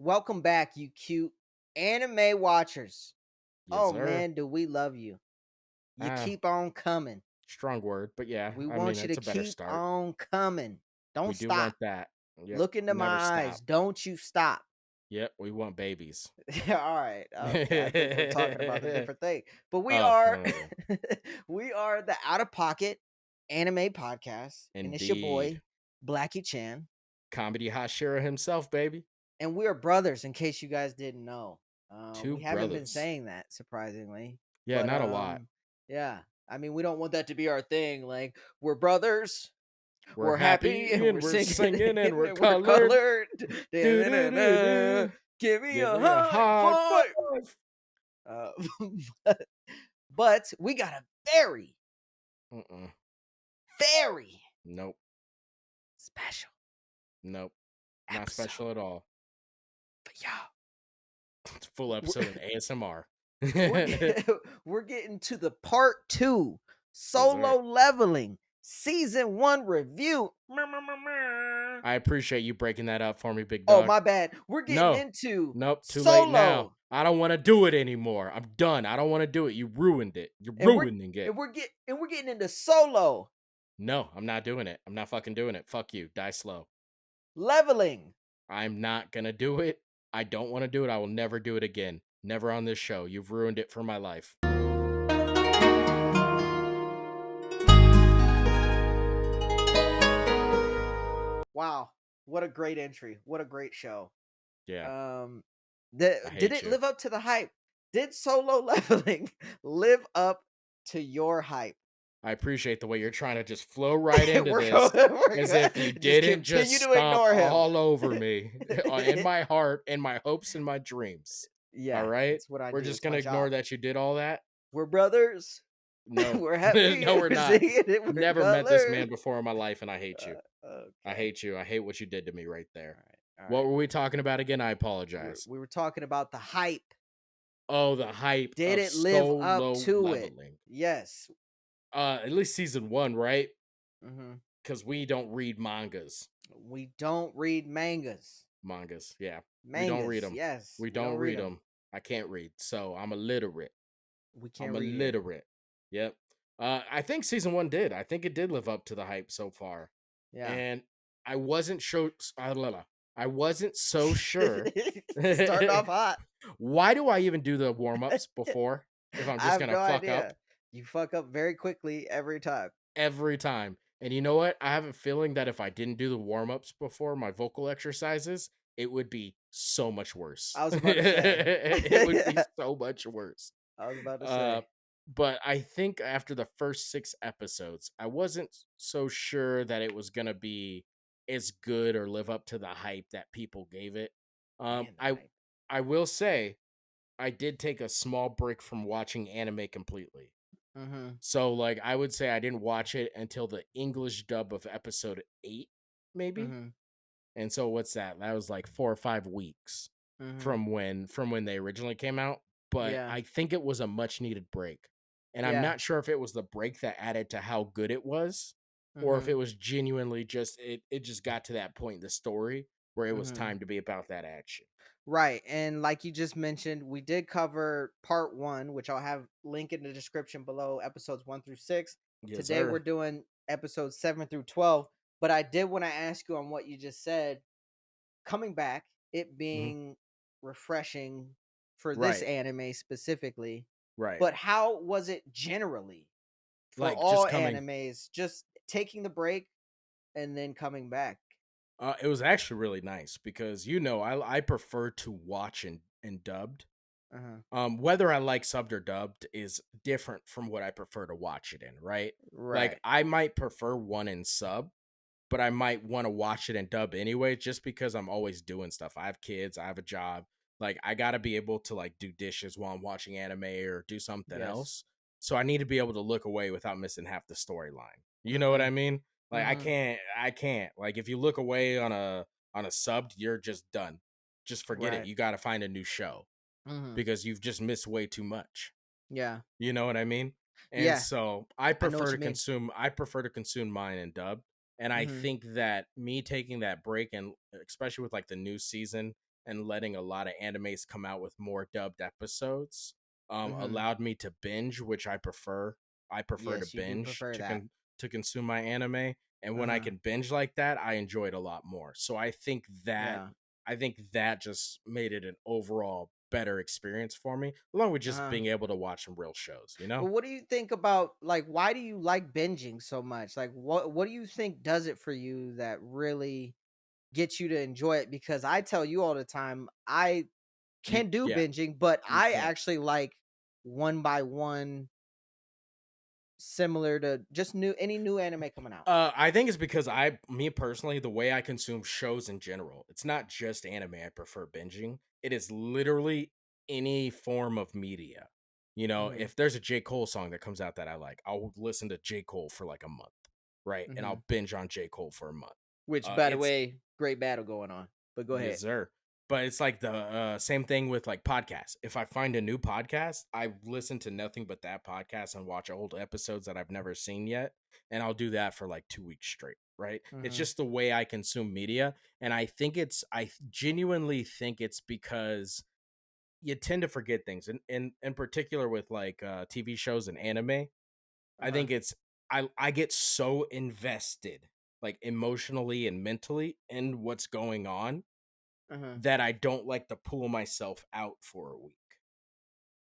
Welcome back, you cute anime watchers. Yes, Oh sir. man, do we love you. You Ah, keep on coming. strong word, but yeah, We I mean, want you to it's a better keep start. on coming. Don't We do stop. want that. Yep, Look into my never eyes. stop. Don't you stop. Yep, we want babies. All right. Okay. I think we're talking about a different thing. But we Oh, are yeah. we are the Out of Pocket Anime Podcast. And it's your Indeed. boy, Blackie Chan. Comedy Hashira himself, baby. And we are brothers, in case you guys didn't know. Two We haven't been brothers. saying that, surprisingly. Yeah, But not a lot. yeah. I mean, we don't want that to be our thing. Like, we're brothers, We're we're happy, happy and we're and we're singing, singing and we're and we're colored. colored. Do do do Da-na-na-na. do. Give me Give a me a high high five. five. Uh, but we got a very, Mm-mm. very Nope. special Nope. Not episode special at all. for y'all. It's a full episode of ASMR. we're Yes, get, we're getting to the part 2 sir. solo leveling season 1 review. I appreciate you breaking that up for me, big Oh, dog. my bad. We're getting No, into nope, too late now. solo, I don't want to do it anymore. I'm done. I don't want to do it. You ruined it. You're and we're ruining it. and we're getting into solo No, I'm not doing it. I'm not fucking doing it. Fuck you. Die slow. leveling. I'm not gonna do it. I don't want to do it. I will never do it again. Never on this show. You've ruined it for my life. Wow, what a great entry! What a great show. Yeah, Um, I did hate it you. live up to the hype? Did solo leveling live up to your hype? I appreciate the way you're trying to just flow right into we're this going, we're as going. if you Just didn't just continue to stomp ignore him. all over me in my heart, in my hopes, and my dreams. All Yeah, right? that's what I We're do. just It's going my to ignore job. that you did all that? We're brothers. No. We're happy No, and we're we're not. singing it. We're Never met this colored. man before in my life, and I hate you. I Okay. hate you. I hate what you did to me right All there. right. All What right. were we talking about again? I We were, apologize. we were talking about the hype. Oh, the hype Did of it live up solo to it? leveling. Yes. At least season 1, right? hmm Because we don't read mangas. We don't read mangas. Mangas, yeah. We don't read Mangas. them. Yes. We We don't don't read read them. them. I can't read, so I'm illiterate. We can't I'm read here. illiterate. Yep. I think season 1 did. I think it did live up to the hype so far. Yeah. And I wasn't sure. I wasn't so sure. Starting off hot. Why do I even do the warm ups before if I'm I just have gonna no fuck up idea. You fuck up very quickly every time. every time? And you know what? I have a feeling that if I didn't do the warm ups before my vocal exercises, it would be so much worse. I was about to say. It would be so much worse. I was about to Uh, say. but I think after the first 6 episodes, I wasn't so sure that it was gonna be as good or live up to the hype that people gave it. Um, Man, the I hype. I will say I did take a small break from watching anime completely. Mm-hmm. So like I would say I didn't watch it until the English dub of episode 8, maybe. Mm-hmm. And so what's that? That was like 4 or 5 weeks Mm-hmm. from when they originally came out. But Yeah. I think it was a much needed break. And I'm Yeah. not sure if it was the break that added to how good it was, or if Mm-hmm. it was genuinely just it just got to that point in the story where it was Mm-hmm. time to be about that action. Right. And like you just mentioned, we did cover part 1, which I'll have link in the description below, episodes 1 through 6. Yes, Today we're sir. doing episodes 7 through 12. But I did want to ask you on what you just said, coming back, it Mhm. being refreshing for this Right. anime specifically, Right. but how was it generally for Like all just coming animes, just taking the break and then coming back? it was actually really nice because I prefer to watch and dubbed. Uh-huh. Whether I like subbed or dubbed is different from what I prefer to watch it in, right? Like Right. I might prefer one in sub, but I might want to watch it in dub anyway, just because I'm always doing stuff. I have kids, I have a job. Like I gotta be able to like do dishes while I'm watching anime or do something Yes. else. So I need to be able to look away without missing half the storyline. You know what I Mhm. mean? Like Mhm. I can't. Like if you look away on a subbed, you're just done. Just forget it. Right. You gotta find a new show Mhm. because you've just missed way too much. Yeah. You know what I mean? And Yeah. so I know what you mean. I prefer to consume mine in dub. And I Mhm. think that me taking that break and especially with like the new season and letting a lot of animes come out with more dubbed episodes Mhm. allowed me to binge, which I prefer. I prefer to Yes, you do binge prefer that. to consume my anime, and when I Uh-huh. can binge like that, I enjoy it a lot more. So Yeah. I think that just made it an overall better experience for me, along with just Uh-huh. being able to watch some real shows, you know? Well, what do you think about like why do you like binging so much? Like what do you think does it for you that really gets you to enjoy it? Because I tell you all the time, I You can do yeah, binging, but you I can't. actually like one by one similar to just any new anime coming out. I think it's because me personally, the way I consume shows in general, it's not just anime I prefer binging. It is literally any form of media. You know, Mhm. if there's a J. Cole song that comes out that I like, I'll listen to J. Cole for like a month, right? And Mhm. I'll binge on J. Cole for a month. Which by the It's way, great battle going on. But go Yes, ahead. sir. But it's like the same thing with like podcasts. If I find a new podcast, I listen to nothing but that podcast and watch old episodes that I've never seen yet. And I'll do that for like 2 weeks straight, right? It's Mhm. just the way I consume media. And I genuinely think it's because you tend to forget things. And in particular with like TV shows and anime, I Uh-huh. think I get so invested, like emotionally and mentally, in what's going on Uh-huh. that I don't like to pull myself out for a week.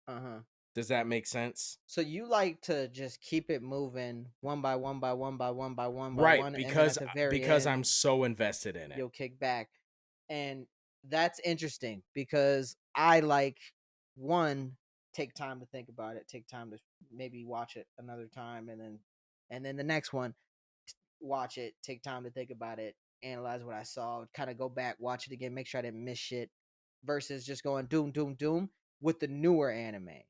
Uh-huh. Does that make sense? So you like to just keep it moving one by one by one by one by one by Right, one, and then at the very because end, I'm so invested in it. you'll kick back. And that's interesting because I like one, take time to think about it, take time to maybe watch it another time, and then the next one, watch it, take time to think about it, analyze what I saw, kind of go back, watch it again, make sure I didn't miss shit, versus just going doom, doom, doom with the newer anime. That's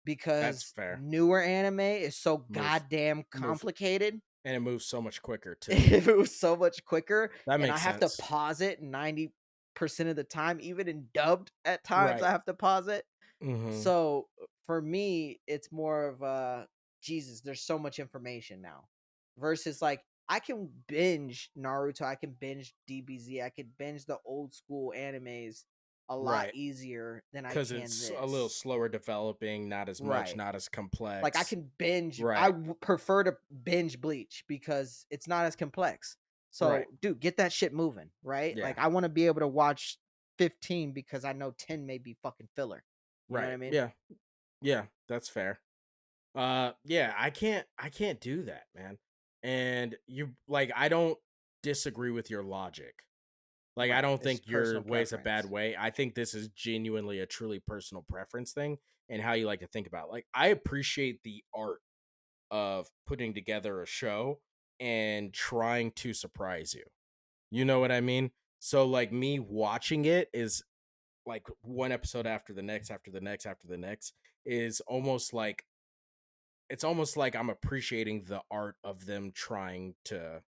Because fair. newer anime is so Move, goddamn move, complicated. and it moves so much quicker too. If it was so much quicker, That and I makes have to sense. pause it 90% of the time, even in dubbed at times, I Right. have to pause it. Hmm. So for me, it's more of Jesus, there's so much information now. Versus like I can binge Naruto, I can binge DBZ, I can binge the old school animes a lot Right. easier than I Because can it's a little this. slower developing, not as much, Right. not as Like I complex. can binge. I Right. prefer to binge Bleach because it's not as complex. Right. So, dude, get that shit moving, right? Yeah. Like I want to be able to watch 15 because I know 10 may be fucking filler. You know what I Right. mean? Yeah. Yeah. That's fair. Yeah, I can't do that, man. And you like I don't disagree with your logic. Like, I Right. don't It's think your personal way's a bad preference. way. I think this is genuinely a truly personal preference thing and how you like to think about it. Like, I appreciate the art of putting together a show and trying to surprise you. You know what I mean? So, like, me watching it is like one episode after the next, after the next, after the next is almost like it's almost like I'm appreciating the art of them trying to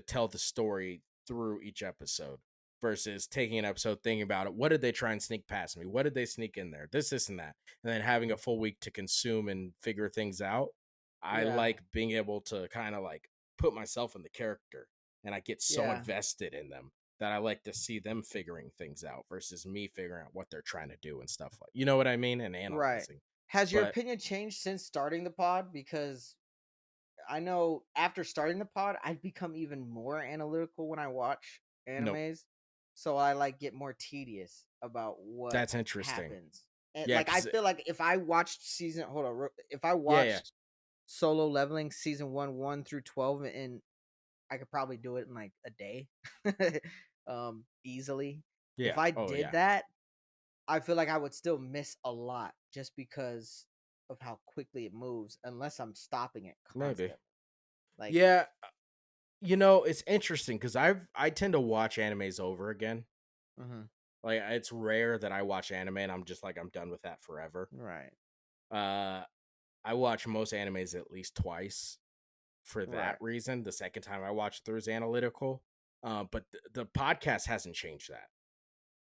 tell the story through each episode versus taking an episode thinking about it. What did they try and sneak past me? What did they sneak in there? This and that. And then having a full week to consume and figure things out. I Yeah. like being able to kind of like put myself in the character and I get so Yeah. invested in them that I like to see them figuring things out versus me figuring out what they're trying to do and stuff like, you know what I mean? And Right. analyzing. Has your But opinion changed since starting the pod? Because I know after starting the pod, I've become even more analytical when I watch nope, animes. So I like get more tedious about what that's interesting. happens. And Yeah, like I because, feel like if I watched season hold on, if I yeah, yeah, watched Solo Leveling season 1 through 12 and I could probably do it in like a day. Easily. If yeah. I Oh, did yeah. that, I feel like I would still miss a lot just because of how quickly it moves unless I'm stopping it Maybe. constantly. Like Yeah, you know, it's interesting because I tend to watch animes over again. mhm. Like it's rare that I watch anime and I'm just like I'm done with that forever. Right. Uh I watch most animes at least twice for that Right. reason. The second time I watch through is analytical. But the podcast hasn't changed that.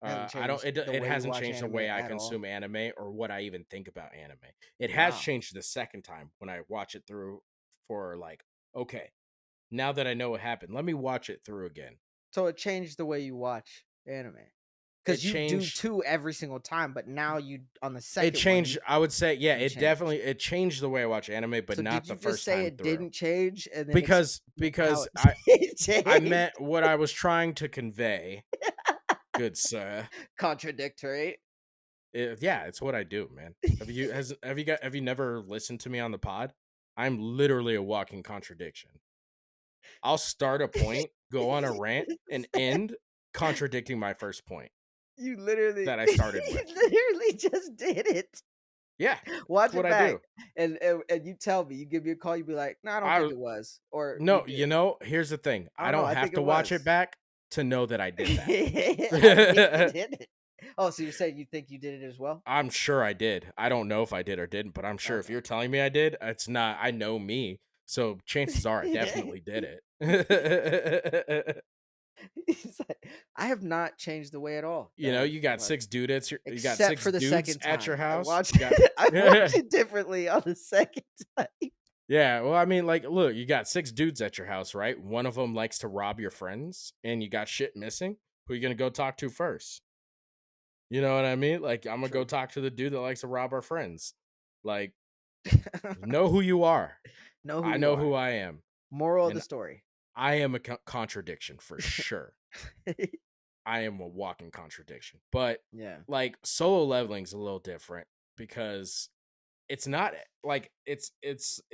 Hasn't I don't changed the it way you hasn't watch changed the anime way I at all. consume anime or what I even think about anime. It has Wow. changed the second time when I watch it through for like, okay, now that I know what happened, let me watch it through again. So it changed the way you watch. anime? It Because you do changed. two every single time, but now you on the It second one changed. I would say, yeah, you it change. definitely it changed the way I watch anime, but So did not you the just first say time it through. didn't change and then Because explain how because it I changed? meant what I was trying to convey, good sir. Contradictory. Yeah, it's what I do, man. Have you never listened to me on the pod? I'm literally a walking contradiction. I'll start a point, go on a rant, and end contradicting my first point You literally that I started you with. literally just did it. Yeah, Watch it's what it I back, do. and you tell me. You give me a call. You be like, "No, I don't think I it was," or "You No, did." here's the thing. I I don't know. don't I have think to it watch it was. back to know that I did I think you that. did it. Oh, so you're saying you think you did it as well? I'm sure I did. I don't know if I did or didn't, but I'm sure if Okay. you're telling me I did, it's not. I know me, so chances are I definitely did it. He's like, I have not changed the way at all You that know, I watch, you got except six for the dudes second at your time. house. You got I watch it differently on the second time. yeah. Well, I mean, like, look, you got six dudes at your house, right? One of them likes to rob your friends, and you got shit missing. Who you gonna go talk to first? You know what I mean? Like, I'm gonna go True. talk to the dude that likes to rob our friends. Like, know who you are. Know who I you know who are. I am, Moral of the and story. I am a contradiction for sure. I am a walking contradiction. But Yeah. like solo leveling's a little different because it's not like it's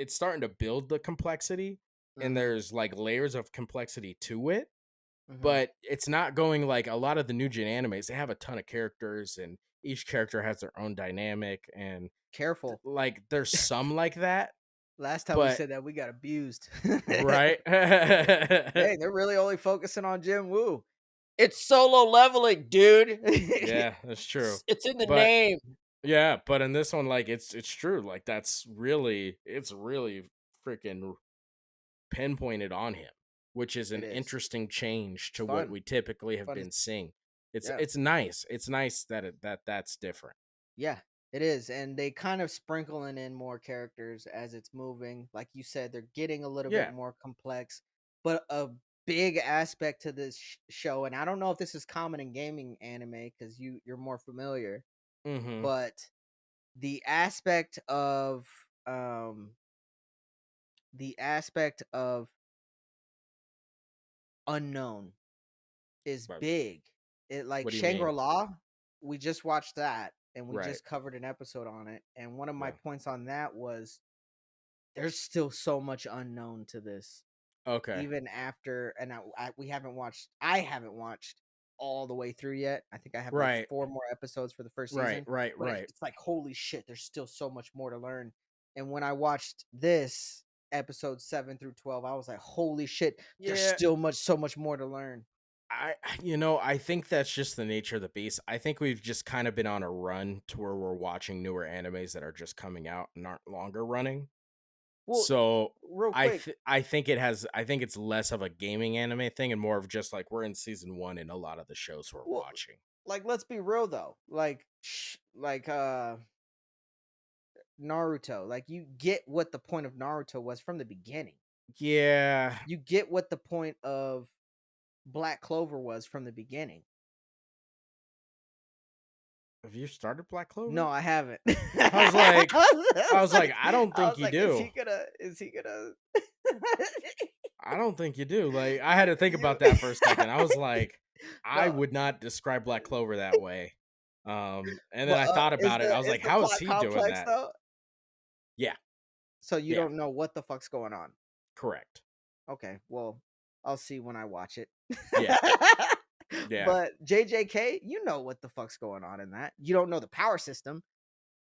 starting to build the complexity and Mhm. there's like layers of complexity to it, Mhm. but it's not going like a lot of the new gen animes, they have a ton of characters and each character has their own dynamic and Careful. like there's some like that, Last time we but said that, we got abused. right. Dang, they're really only focusing on jinwoo. It's solo leveling, dude. Yeah, that's true. It's in the But name. yeah, but in this one, like it's true. Like it's really freaking pinpointed on him, which is It an is. interesting change It's to what fun. we typically have Fun to been seeing. yeah. It's nice. It's nice that that's different. Yeah, it is. And they kind of sprinkling in more characters as it's moving. Like you said, they're getting a little bit Yeah. more complex. But a big aspect to this show, and I don't know if this is common in gaming anime because you're more familiar, Mm-hmm. but the um aspect of unknown is But big. It like what do you mean? Shangri-La, we just watched that and we Right. just covered an episode on it. And one of my Yeah. points on that was there's still so much unknown to this. Okay. Even after, and I haven't watched all the way through yet. I think I have like Right. 4 more episodes for the first Right. season, Right. but Right. it's like holy shit, there's still so much more to learn. And when I watched this episode 7 through 12, I was like, holy shit, there's Yeah. still so much more to learn. I think that's just the nature of the beast. I think we've just kind of been on a run to where we're watching newer animes that are just coming out and aren't longer running. Well, So real quick, I think it's less of a gaming anime thing and more of just like we're in season 1 in a lot of the shows we're well, watching. like let's be real though. Like Naruto, like you get what the point of Naruto was from the beginning. Yeah. You get what the point of Black Clover was from the beginning. Have you started Black No, Clover? I haven't. I was like I don't I think was you like, do. is he gonna I don't think you do. Like I had to think you about that for a second. I was like I no, would not describe Black Clover that way. And then but I thought is about it. I was is like the how is plot he doing complex that? though? Yeah. So you Yeah. don't know what the fuck's going on. Correct. Okay, well, I'll see when I watch it. Yeah. Yeah. But JJK, you know what the fuck's going on in that. You don't know the power system.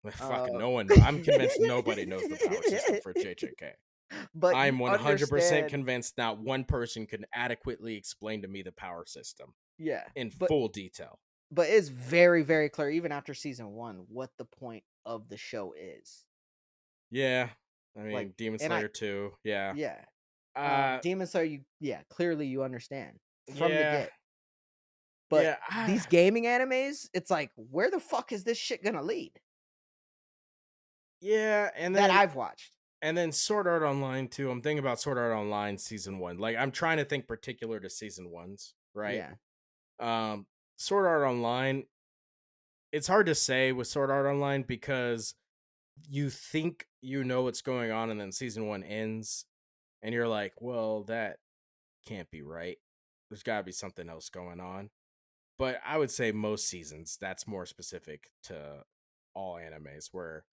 Fucking Uh no one know. I'm convinced nobody knows the power system for JJK. but you I'm 100% understand, convinced not one person can adequately explain to me the power system yeah. in But full detail. it's very, very clear, even after season 1, what the point of the show is. Yeah. I Like, mean, Demon and I Slayer 2. Yeah. yeah. Uh Demon Slayer, clearly you understand from the yeah. get. But Yeah. these gaming animes, it's like, where the fuck is this shit gonna lead? Yeah, That I've watched. and then Sword Art Online too. I'm thinking about Sword Art Online season 1. Like I'm trying to think particular to season 1s, right? Yeah. Sword Art Online, it's hard to say with Sword Art Online because you think you know what's going on, and then season 1 ends, and you're like, well, that can't be right. There's got to be something else going on. But I would say most seasons, that's more specific to all animes, where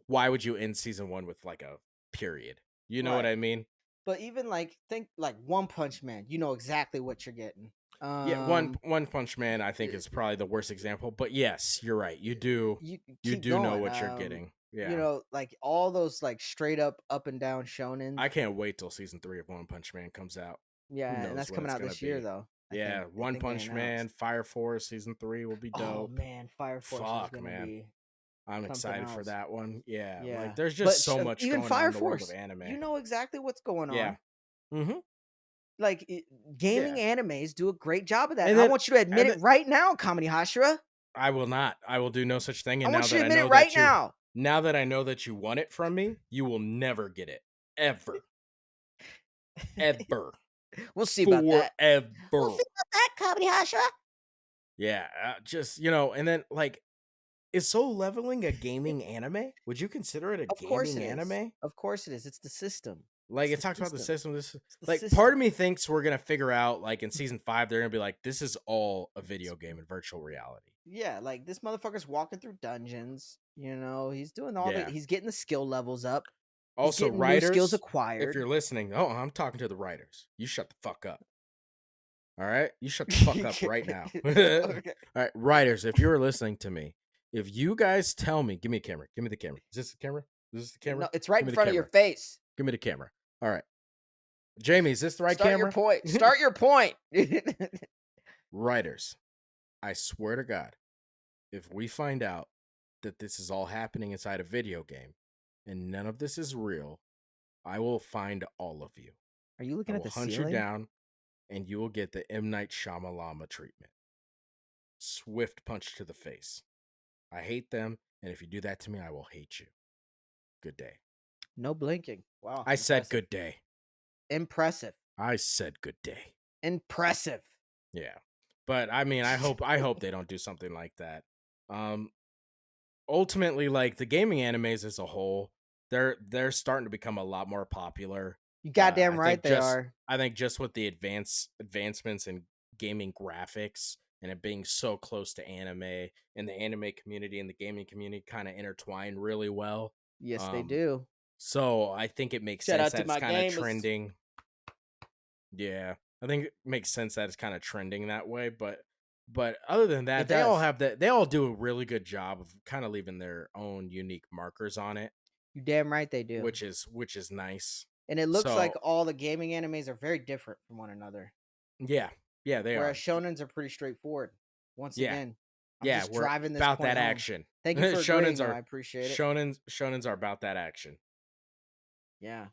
why would you end season 1 with like a period? You know what Right. I mean? But even like think like One Punch Man, you know exactly what you're getting. Yeah, One Punch Man I think is probably the worst example, but yes, you're right. You can You keep do know going. what you're getting. You Yeah. know, like all those like straight up and down I shonens. can't wait till season 3 of One Punch Man comes out. Who Yeah, and knows that's what coming it's out going to this year be. though. Yeah, I One think they Punch Man, announced. Fire Force season 3 will be Oh dope. man, Fire Force is Fuck, gonna man. be I'm something excited for else. that one. Yeah, like Yeah, there's just but so much even going on Fire in the world of Force, anime. you know exactly what's going Yeah. on. Mhm. Like gaming Yeah. animes do a great job of that, And and I then want you to admit and it then right now, Kamini Hashira. I will not. I will do no such thing. I And want you to admit it right now. now that I know that you want it from me, you will never get it. Ever. Ever. We'll see about that. We'll Forever. see about that, Kamini Hashira. Yeah. Just, and then like, is Soul Leveling a gaming anime? Would you consider it a Of course gaming it is. anime? Of course it is. It's the system. Like It's it the talks about the system. system. This It's the like part system. of me thinks we're gonna figure out like in season 5 they're gonna be like this is all a video game in virtual reality. Yeah, like this motherfucker's walking through dungeons. You know, he's doing all the. Yeah. He's getting the skill levels up. He's Also, getting new skills writers, if acquired. you're listening, oh, I'm talking to the writers. You shut the fuck up. All right, you shut the fuck up right now. All Okay. right, writers, if you're listening to me, if you guys tell me, give me a camera. Give me the camera. Is this the camera? Is this the camera? No, it's right Give in me the front of your camera. face. Give me the camera. All right, Jamie, is this the right Start your camera? point. Start your point. Writers, I swear to God, if we find out that this is all happening inside a video game and none of this is real, I will find all of you. Are you I looking at will the hunt you ceiling? down and you will get the M. Night Shyamalama treatment. Swift punch to the face. I hate them, and if you do that to me, I will hate you. Good day. No blinking. Wow. I said Impressive. good day. Impressive. I said good day. Impressive. Yeah. But I mean, I hope they don't do something like that. Um Ultimately, like the gaming animes as a whole, they're starting to become a lot more popular. You goddamn I right think they just are. I think just with the advancements in gaming graphics and it being so close to anime and the anime community and the gaming community kind of intertwine really well. Yes, they Um, do. so I think it makes Shout sense out that to it's my kind of gamers. trending. Yeah, I think it makes sense that it's kind of trending that way. But other than that, It does. they all do a really good job of kind of leaving their own unique markers on it, You damn right they do. which is nice. And it looks like So all the gaming animes are very different from one another. yeah, yeah, they Whereas are. shonens are pretty straightforward. Once Yeah, again, I'm yeah, just we're driving this about point that home. action. Thank you for agreeing, though. I appreciate it. Shonens are about that action. Yeah,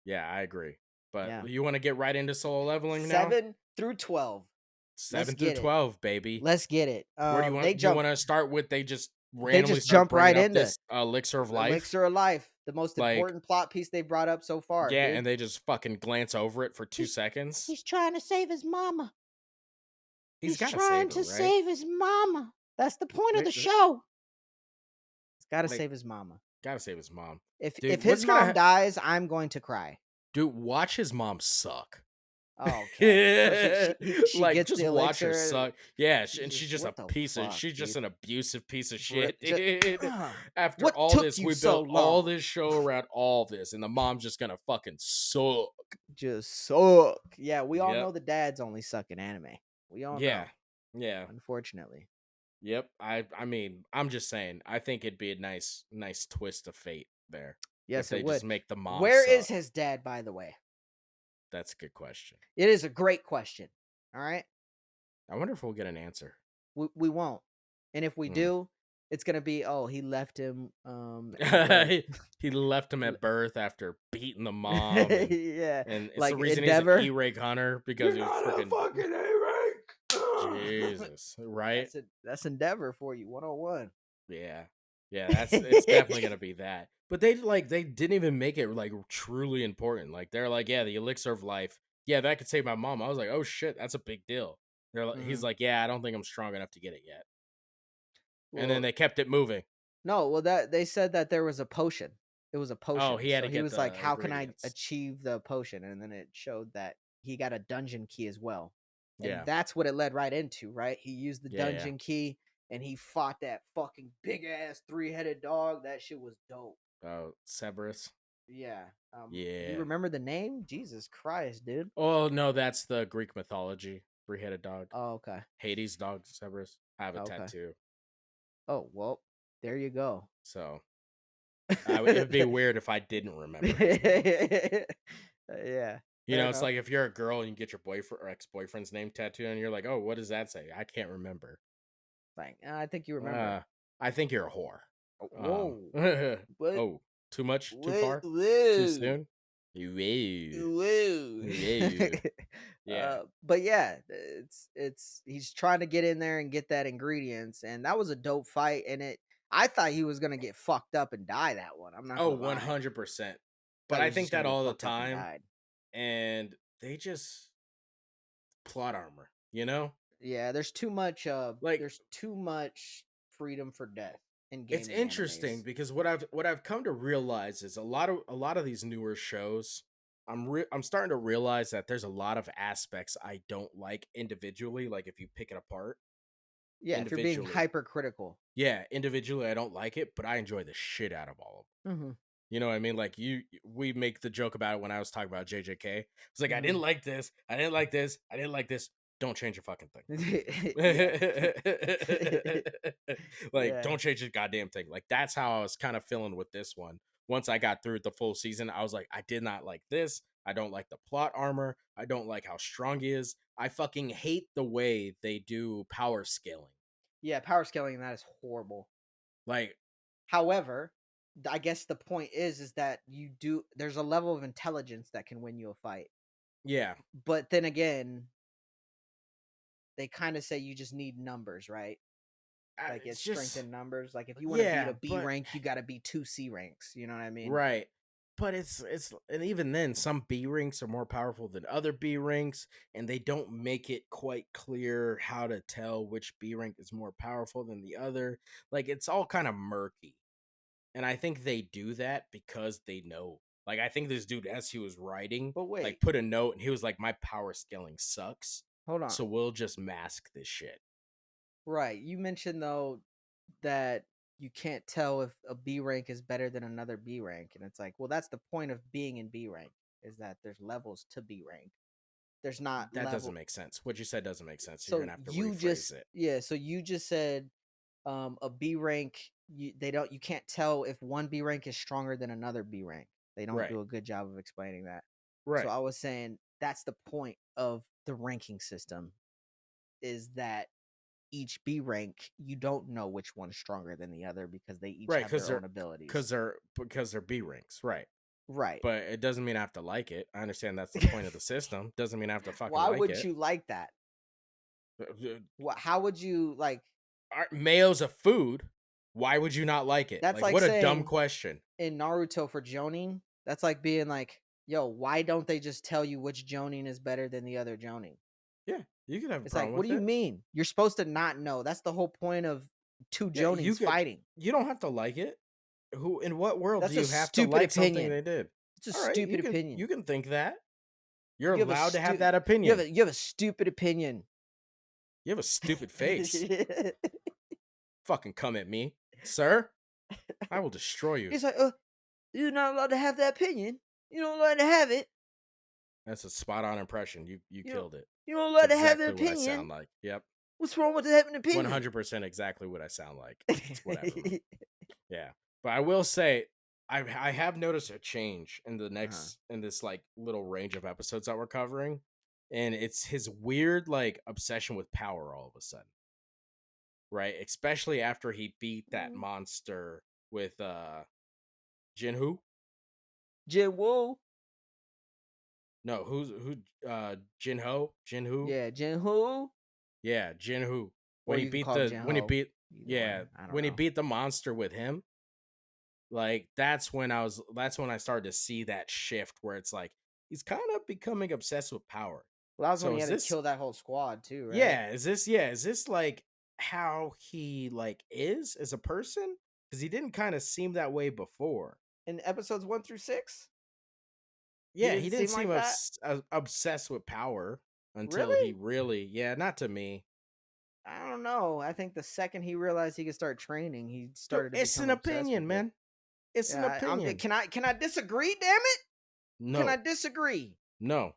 Yeah, I agree. But yeah. you want to get right into solo leveling now? 7 through 12. Let's 7 through get it. 12, baby. Let's get it. Where do you They want? Do you jump. want to start with? They just They randomly just start jump bringing right up into this elixir of life, Elixir of Life, the most like important plot piece they brought up so far, yeah, dude. and they just fucking glance over it for 2 seconds. He's trying to save his mama. He's He's got to trying save her, to right? save his mama. That's the point of They, the show. He's got to like, save his mama. gotta save his mom, If dude. his mom dies, I'm going to cry. Dude? Watch his mom suck. Oh, okay. So she Like gets the just watch her elixir. suck. Yeah, and Jesus, she's just a what the piece of. fuck, She's just dude? an abusive piece of shit, Just, dude. After what all took this, you we so built all long? this show around all this, and the mom's just gonna fucking suck. Just suck. Yeah, we all Yep. know the dads only suck in anime. We all Yeah. know, Yeah. unfortunately. Yep. I mean, I'm just saying. I think it'd be a nice twist of fate there if Yes, it they would. just make the mom Where is suck. his dad, by the way? That's a good question. It is a great question. All right. I wonder if we'll get an answer. We won't. And if we Hmm. do, it's gonna be, oh, he left him at birth. He left him at birth after beating the mom, Yeah. and it's the Like reason he's an Endeavor. E-Rake hunter because You're he was not a freaking fucking A-Rank. Jesus, right? That's Endeavor for you, 101. Yeah, yeah, it's definitely gonna be that. But they didn't even make it like truly important. Like they're like, yeah, the elixir of life. Yeah, that could save my mom. I was like, oh shit, that's a big deal. He's Mhm. like, yeah, I don't think I'm strong enough to get it yet. And then Well, they kept it moving. no, well, that they said that there was a potion. It was a Oh, potion. he had So to he get was like, the "How can I ingredients. achieve the potion?" And then it showed that he got a dungeon key as well. And Yeah, that's what it led right into, right? He used the yeah, yeah. dungeon key and he fought that fucking big ass three-headed dog. That shit was dope. Cerberus. Yeah. You Yeah. remember the name? Jesus Christ, dude. Oh no, that's the Greek mythology. Three-headed dog. Oh, okay. Hades dog, Cerberus. I have a Okay. tattoo. Oh, well, there you go. So it'd be weird if I didn't remember his name. Yeah, You fair know, it's enough. like if you're a girl and you get your boyfriend or ex-boyfriend's name tattooed and you're like, oh, what does that say? I can't remember. Like, I think you remember. Uh, I think you're a whore. Whoa. What? Oh, too much? Too What? far? Too Whoa. soon? Whoa. Whoa. Whoa. Yeah. But yeah, it's he's trying to get in there and get that ingredients, and that was a dope fight. And I thought he was gonna get fucked up and die that one. I'm not Oh, gonna lie. 100%. But Thought he I was think just gonna that get all the fucked up and time. died. And they just plot armor, you know? Yeah, Like there's too much freedom for death in it's gaming interesting animes. because what I've come to realize is a lot of these newer shows I'm starting to realize that there's a lot of aspects I don't like individually, like if you pick it apart Yeah, if you're being individually. hypercritical. Yeah, individually I don't like it, but I enjoy the shit out of all of them. Mm-hmm. You know what I mean? Like we make the joke about it when I was talking about JJK. It's like I Mm-hmm. didn't like this, I didn't like this, I didn't like this. Don't change your fucking thing. Yeah. Like, Yeah. don't change the goddamn thing. Like, that's how I was kind of feeling with this one. Once I got through the full season, I was like, I did not like this. I don't like the plot armor. I don't like how strong he is. I fucking hate the way they do power scaling. Yeah, power scaling that is horrible. Like, However, I guess the point is that there's a level of intelligence that can win you a fight. yeah, But then again, they kind of say you just need numbers, right? Like it's it's strength just, in numbers. Like if you want to beat yeah, a B but rank, you got to be 2 C ranks. You know what I mean? right. But and even then, some B ranks are more powerful than other B ranks, and they don't make it quite clear how to tell which B rank is more powerful than the other. Like it's all kind of murky. And I think they do that because they know. Like I think this dude, as he was writing, But like wait, put a note and he was like, my power scaling sucks. hold on. So we'll just mask this shit. Right. You mentioned though that you can't tell if a B rank is better than another B rank. And it's like, well, that's the point of being in B rank, is that there's levels to B rank. There's not That doesn't level. make sense. What you said doesn't make sense. You're So gonna have to rephrase it. so you just said a B rank, you can't tell if one B rank is stronger than another B rank. They don't Right. do a good job of explaining that. So Right. I was saying that's the point of the ranking system, is that each B rank, you don't know which one's stronger than the other because they each Right. have their own abilities. Because they're B ranks. Right. Right. But it doesn't mean I have to like it. I understand that's the point of the system. Doesn't mean I have to fucking Why like would it. you like that? Uh, How would you like Mayo's a food. Why would you not like it? that's Like, like what a dumb saying question. in Naruto for Jonin, that's like being like, yo, why don't they just tell you which Jonin is better than the other Jonin? Yeah, you can have a It's like, problem what do with you it. mean? You're supposed to not know. That's the whole point of two Yeah, Jonins fighting. you don't have to like it. Who in what world do That's a you have to stupid like something opinion. they did? It's a All right, stupid opinion. you can think that. You're You have a allowed to have stu- that opinion. you have a stupid opinion. You have a stupid face. Fucking come at me, sir. I will destroy you. It's like, you're not allowed to have that opinion. You don't allowed to have it. That's a spot on impression. You You don't killed it. you don't It's allowed to have an exactly what I sound opinion. like. Yep. What's wrong with having an opinion? 100% exactly what I sound like. It's whatever. Yeah. But I will say I have noticed a change in Uh-huh. in this like little range of episodes that we're covering. And it's his weird like obsession with power all of a sudden. Right? Especially after he beat that Mm. monster with Jinho. Jinwoo. No, Jinho? Jinho? Yeah, Jinwoo. Yeah, Jinho. Or you can call him Jinho. Either Yeah, way. I don't when he know. beat the monster with him, like that's when I started to see that shift where it's like he's kind of becoming obsessed with power. Well, that was when So he is had to this kill that whole squad too, right? is this like how he like is as a person? Because he didn't kind of seem that way before. In episodes 1 through 6, he Yeah, he didn't didn't seem seem like that. obsessed with power until he Really? really, yeah, not to me. I don't know. I think the second he realized he could start training, he Dude, started to it's become an obsessed opinion, with it. man. It's an Yeah, opinion. can I disagree? Damn it! Can I No, disagree? no.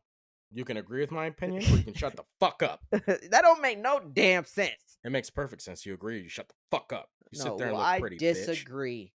You can agree with my opinion, or you can shut the fuck up. That don't make no damn sense. It makes perfect sense. You agree, you shut the fuck up. You sit No, there and well, look I pretty, bitch. disagree.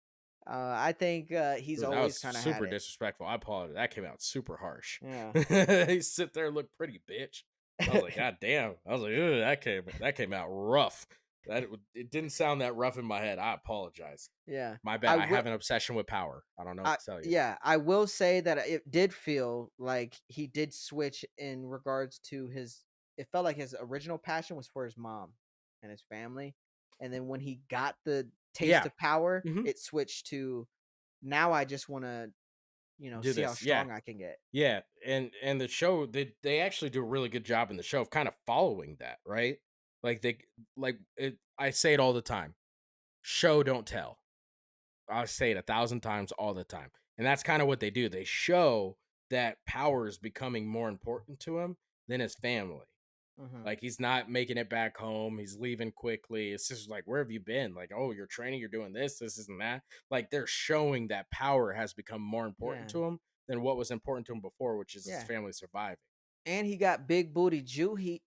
I think he's Dude, that was always kind of had super it. disrespectful. I apologize. That came out super harsh. Yeah. You sit there and look pretty, bitch. I was like, God damn. I was like, "Ugh, that came out rough. It didn't sound that rough in my head. I apologize. Yeah. My bad. I I will. have an obsession with power. I don't know what to tell you. I will say that it did feel like he did switch in regards to his. It felt like his original passion was for his mom and his family, and then when he got the taste Yeah. of power, Hmm. it switched to now I just want to Do see how this. Yeah. strong I can get. Yeah. And the show, they actually do a really good job in the show of kind of following that, right? Like I say it all the time. Show don't tell. I say it 1,000 times all the time. And that's kind of what they do. They show that power is becoming more important to him than his family. Hmm. Like he's not making it back home. He's leaving quickly. It's just like, where have you been? Like, oh, you're training, you're doing this isn't that. Like they're showing that power has become more important Yeah, to him than what was important to him before, which is his yeah, family surviving. and he got big booty Jew. He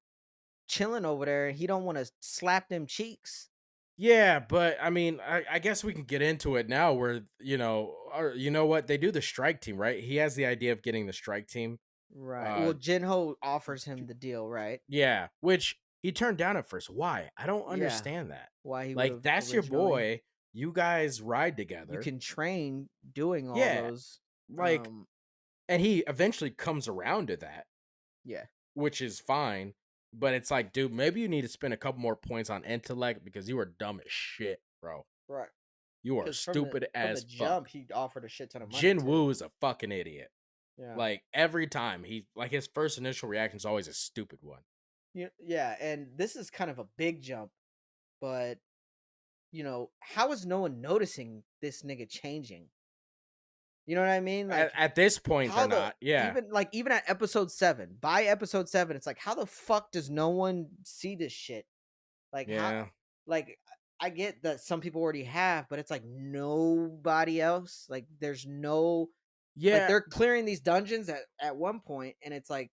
chilling over there, and he don't want to slap them cheeks. Yeah, but I mean, I guess we can get into it now where, or you know what? They do the strike team, right? He has the idea of getting the strike team. Right. Uh Well, Jinho offers him the deal, right? yeah, which he turned down at first. Why? I don't Yeah. understand that. Why he would Like have that's your originally. boy. You guys ride You together. can train doing all Yeah. those. Like Um. and he eventually comes around to that, Yeah. which is fine. But it's like, dude, maybe you need to spend a couple more points on intellect because you are dumb as shit, bro. Right. You are Because stupid from the as fuck. jump, he offered a shit ton of money too. Jinwoo is a fucking idiot. Yeah. Like every time he like his first initial reaction is always a stupid one. Yeah. And this is kind of a big jump, but how is no one noticing this nigga changing? You know what I mean? Like At this point, they're how the not. Yeah, even at episode 7, by episode 7, it's like how the fuck does no one see this shit? Like how yeah, like I get that some people already have, but it's like nobody else. Like there's no like yeah. they're clearing these dungeons at one point, and it's like,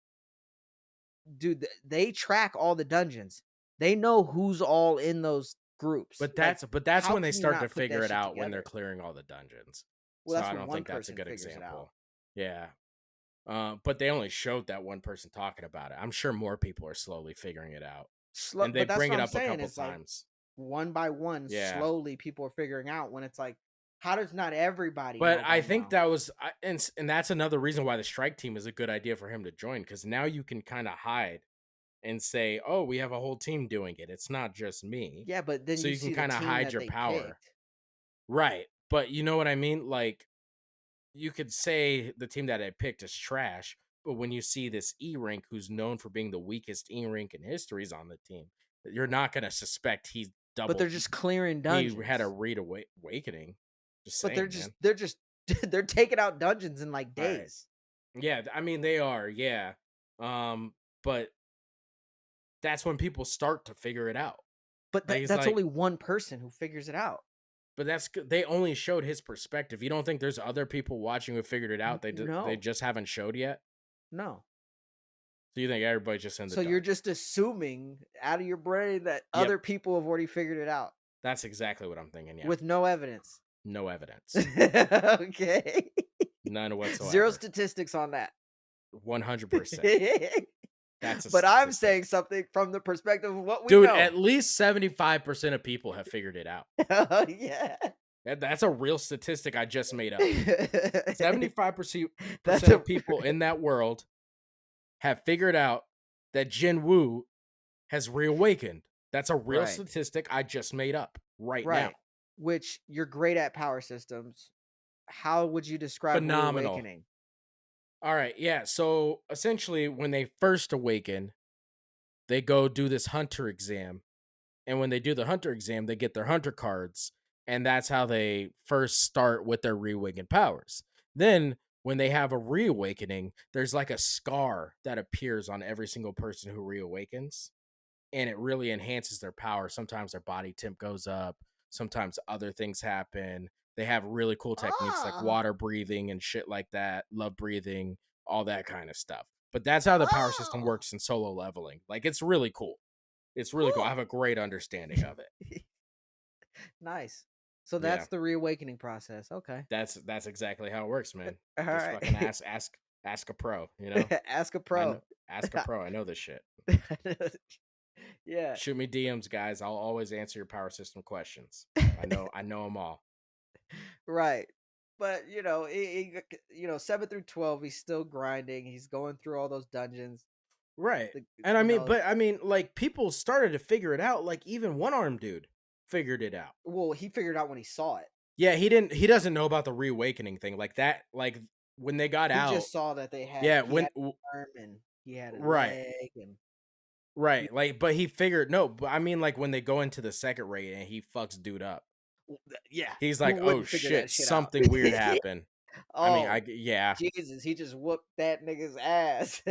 dude, they track all the dungeons. They know who's all in those groups. Like, But that's how when they can you start to not put figure that it shit out when they're together? clearing all the dungeons. Well, So that's I when don't one think that's a person good figures it out. example. Yeah. But they only showed that one person talking about it. I'm sure more people are slowly figuring it out, and they But that's bring what it I'm up a saying. couple It's like times. one by one, Yeah, slowly, people are figuring out when it's like, how does not everybody but know I by think now? that was, and that's another reason why the strike team is a good idea for him to join because now you can kind of hide and say, "Oh, we have a whole team doing it. It's not just me." Yeah, but then So you you can see the kind of team hide that your they power, picked. right? But you know what I mean? Like you could say the team that I picked is trash, but when you see this E rank who's known for being the weakest E rank in history is on the team, you're not gonna suspect he's But they're double. just clearing He had a dungeons. awakening. Just But saying, man. they're just they're taking out dungeons in like Right? days. Yeah, I mean they are. Yeah, but that's when people start to figure it out. But Like it's that's like, only one person who figures it out. but they only showed his perspective. You don't think there's other people watching who figured it out? They No, just haven't showed yet. no. So you think everybody's just in the So you're dark? just assuming out of your brain that Yep. other people have already figured it out That's exactly what I'm thinking. Yeah. with no evidence. No evidence. Okay. None Zero whatsoever. statistics on that. 100%. That's a But I'm saying statistic. something from the perspective of what we Dude, know. at least 75% of people have figured it out. Yeah. That's a real statistic I just made up. 75% That's of a people in that world have figured out that Jinwoo has reawakened. That's a real right. statistic I just made up right now. Right. Which you're great at power systems. How would you describe Phenomenal. reawakening? All right, yeah. So essentially, when they first awaken, they go do this hunter exam. And when they do the hunter exam, they get their hunter cards. And that's how they first start with their reawakened powers. Then, when they have a reawakening, there's like a scar that appears on every single person who reawakens. And it really enhances their power. Sometimes their body temp goes up, sometimes other things happen. They have really cool techniques like Ah, water breathing and shit like that, love breathing, all that kind of stuff. But that's how the power system oh, works in solo leveling. Like it's really cool. It's really cool. I cool. have a great understanding of it. Nice. So Yeah. that's the reawakening process. Okay. That's exactly how it works, man. All Just fucking right. ask a pro, you know? Ask a I pro. know ask a pro. I know this shit. Yeah. Shoot me DMs, guys. I'll always answer your power system questions. I know them all. Right. But you know, 7 through 12, he's still grinding. He's going through all those dungeons. Right. The, And I you mean, know, but I mean, like people started to figure it out. Like even one armed dude figured it out. well, he figured out when he saw it. Yeah, he doesn't know about the reawakening thing. Like that, like when they got He out, just saw that they had yeah, he had when an arm and he had a right. leg and he, Right. Like, but he figured no, but I mean like when they go into the second raid and he fucks dude up. yeah, He's who like, "Oh wouldn't figure shit, that shit out? something weird happened." I mean, Oh, yeah. Jesus, he just whooped that nigga's ass.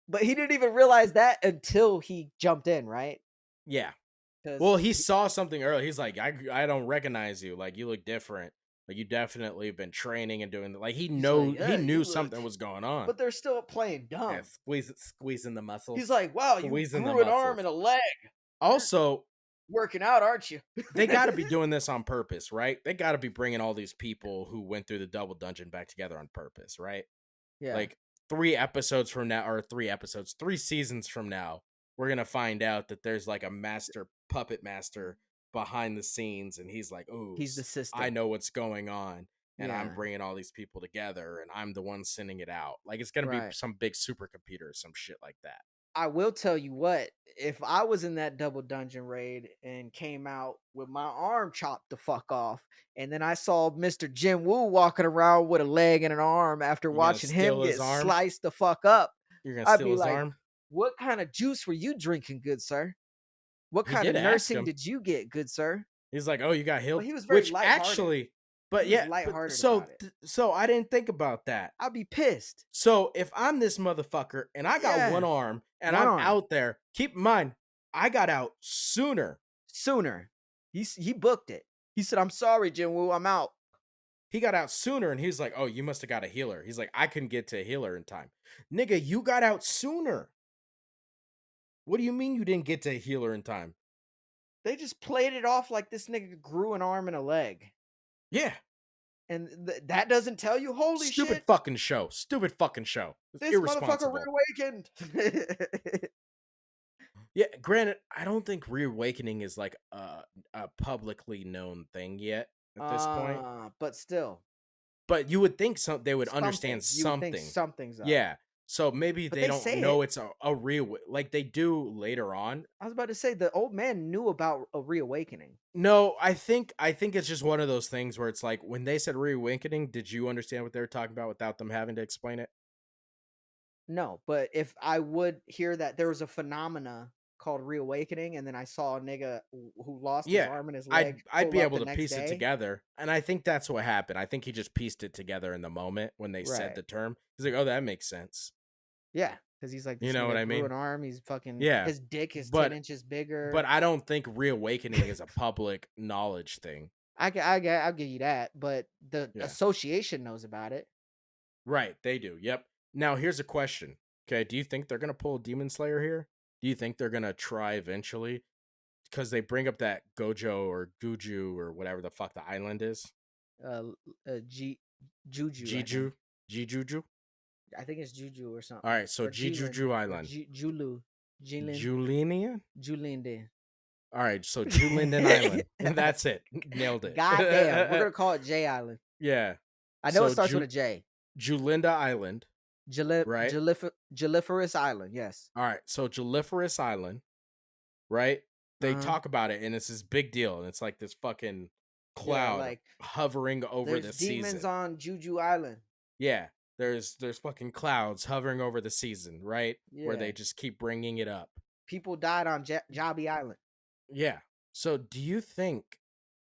But he didn't even realize that until he jumped in, right? Yeah. Because Well, he saw something earlier. He's like, I don't recognize you. Like you look different. Like you definitely have been training and doing like he's like, he yeah, you knew look, something was going on. but they're still playing Yeah, dumb. squeezing the He's muscles. like, wow, you Squeezing the grew an arm muscles. and a leg. You're Also, working out, aren't you? they got to be doing this on purpose, right? They got to be bringing all these people who went through the double dungeon back together on purpose, right? Yeah, Like 3 seasons from now, we're gonna find out that there's like a master puppet master behind the scenes, and he's like, "Oh, he's the I system. know what's going on, and I'm Yeah, bringing all these people together, and I'm the one sending it out." Like it's gonna be right. some big supercomputer or some shit like that. I will tell you what, if I was in that double dungeon raid and came out with my arm chopped the fuck off, and then I saw Mr. Jinwoo walking around with a leg and an arm after You're gonna watching him steal his get arm. sliced the fuck up, You're gonna I'd steal be his like, arm. what kind of juice were you drinking, good sir? What He kind of did ask nursing him. did you get, good sir? He's like, "Oh, you got But healed," he was very which lighthearted. actually, He but was yeah, lighthearted about it. so I didn't think about that. I'd be pissed. So if I'm this motherfucker and I got one Yeah, arm and one I'm arm out there, keep in mind, I got out sooner. sooner. He booked it. He said, "I'm sorry, Jinwoo, I'm out." He got out sooner and he's like, "Oh, you must have got a healer." He's like, "I couldn't get to a healer in time." Nigga, you got out sooner. What do you mean you didn't get to a healer in time? They just played it off like this nigga grew an arm and a leg. Yeah. And that doesn't tell you, holy Stupid shit, fucking show. Stupid fucking show. It's this motherfucker irresponsible. reawakened. Yeah, granted, I don't think reawakening is like a publicly known thing yet at this point. But still, But you would think they would understand something. You would think something. something's up. Yeah. So maybe But they they don't say know it. it's a real like they do later on. I was about to say the old man knew about a reawakening. No, I think it's just one of those things where it's like when they said reawakening, did you understand what they were talking about without them having to explain it? No, but if I would hear that there was a phenomena called reawakening, and then I saw a nigga who lost his Yeah. arm and his I'd leg I'd pull be up able the to next piece it day. together. And I think that's what happened. I think he just pieced it together in the moment when they said Right. the term. He's like, "Oh, that makes sense." Yeah, because he's like, You this know what nigga I grew an mean? arm. He's fucking Yeah. his dick is 10 But inches bigger. but I don't think reawakening is a public knowledge thing. I'll give you that, but the Yeah. association knows about it. Right, they do. Yep. Now here's a question. Okay, do you think they're gonna pull a Demon Slayer here? Do you think they're gonna try eventually? Because they bring up that Gojo or Guju or whatever the fuck the island is. G Juju, I Jiju, think. Jijuju. I think it's Juju or All something, right, so or Jilin, Jijuju or Island, Julu, Jilin, Julinia. Julinde. All right, so Julinden Island, and that's it. Nailed it. God damn, we're gonna call it J Island. Yeah. I know it So starts with a J. Julinda Island, right? Jaliferous Island. Yes. All right, so Jaliferous Island, right? Uh They huh. talk about it, and it's this big deal, and it's like this fucking Yeah, cloud like hovering over there's the demons season. on Juju Island. Yeah, there's fucking clouds hovering over the season, right? Where they Yeah. just keep bringing it up. People died on Jobby Island. Yeah. So do you think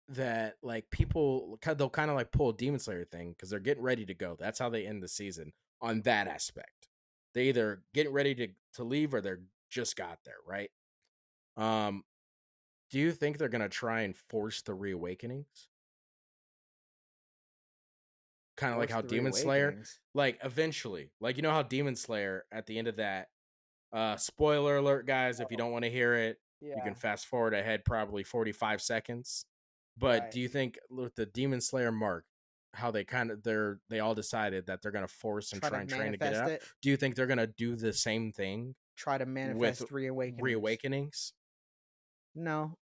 that like people they'll kind of like pull a Demon Slayer thing because they're getting ready to go? That's how they end the season on that aspect. They either getting ready to leave or they're just got there, right? Um, do you think they're gonna try and force the reawakenings? Kind of like Force how the Demon Slayer, reawakenings. like eventually, like you know how Demon Slayer at the end of that, spoiler alert, guys, if you Oh, don't want to hear it, you can yeah. fast forward ahead probably 45 seconds. But Right. do you think with the Demon Slayer mark, how they all decided that they're gonna force and Try to try and train to get it manifest out? it. Do you think they're gonna do the same thing Try to with manifest reawakenings. reawakenings? No,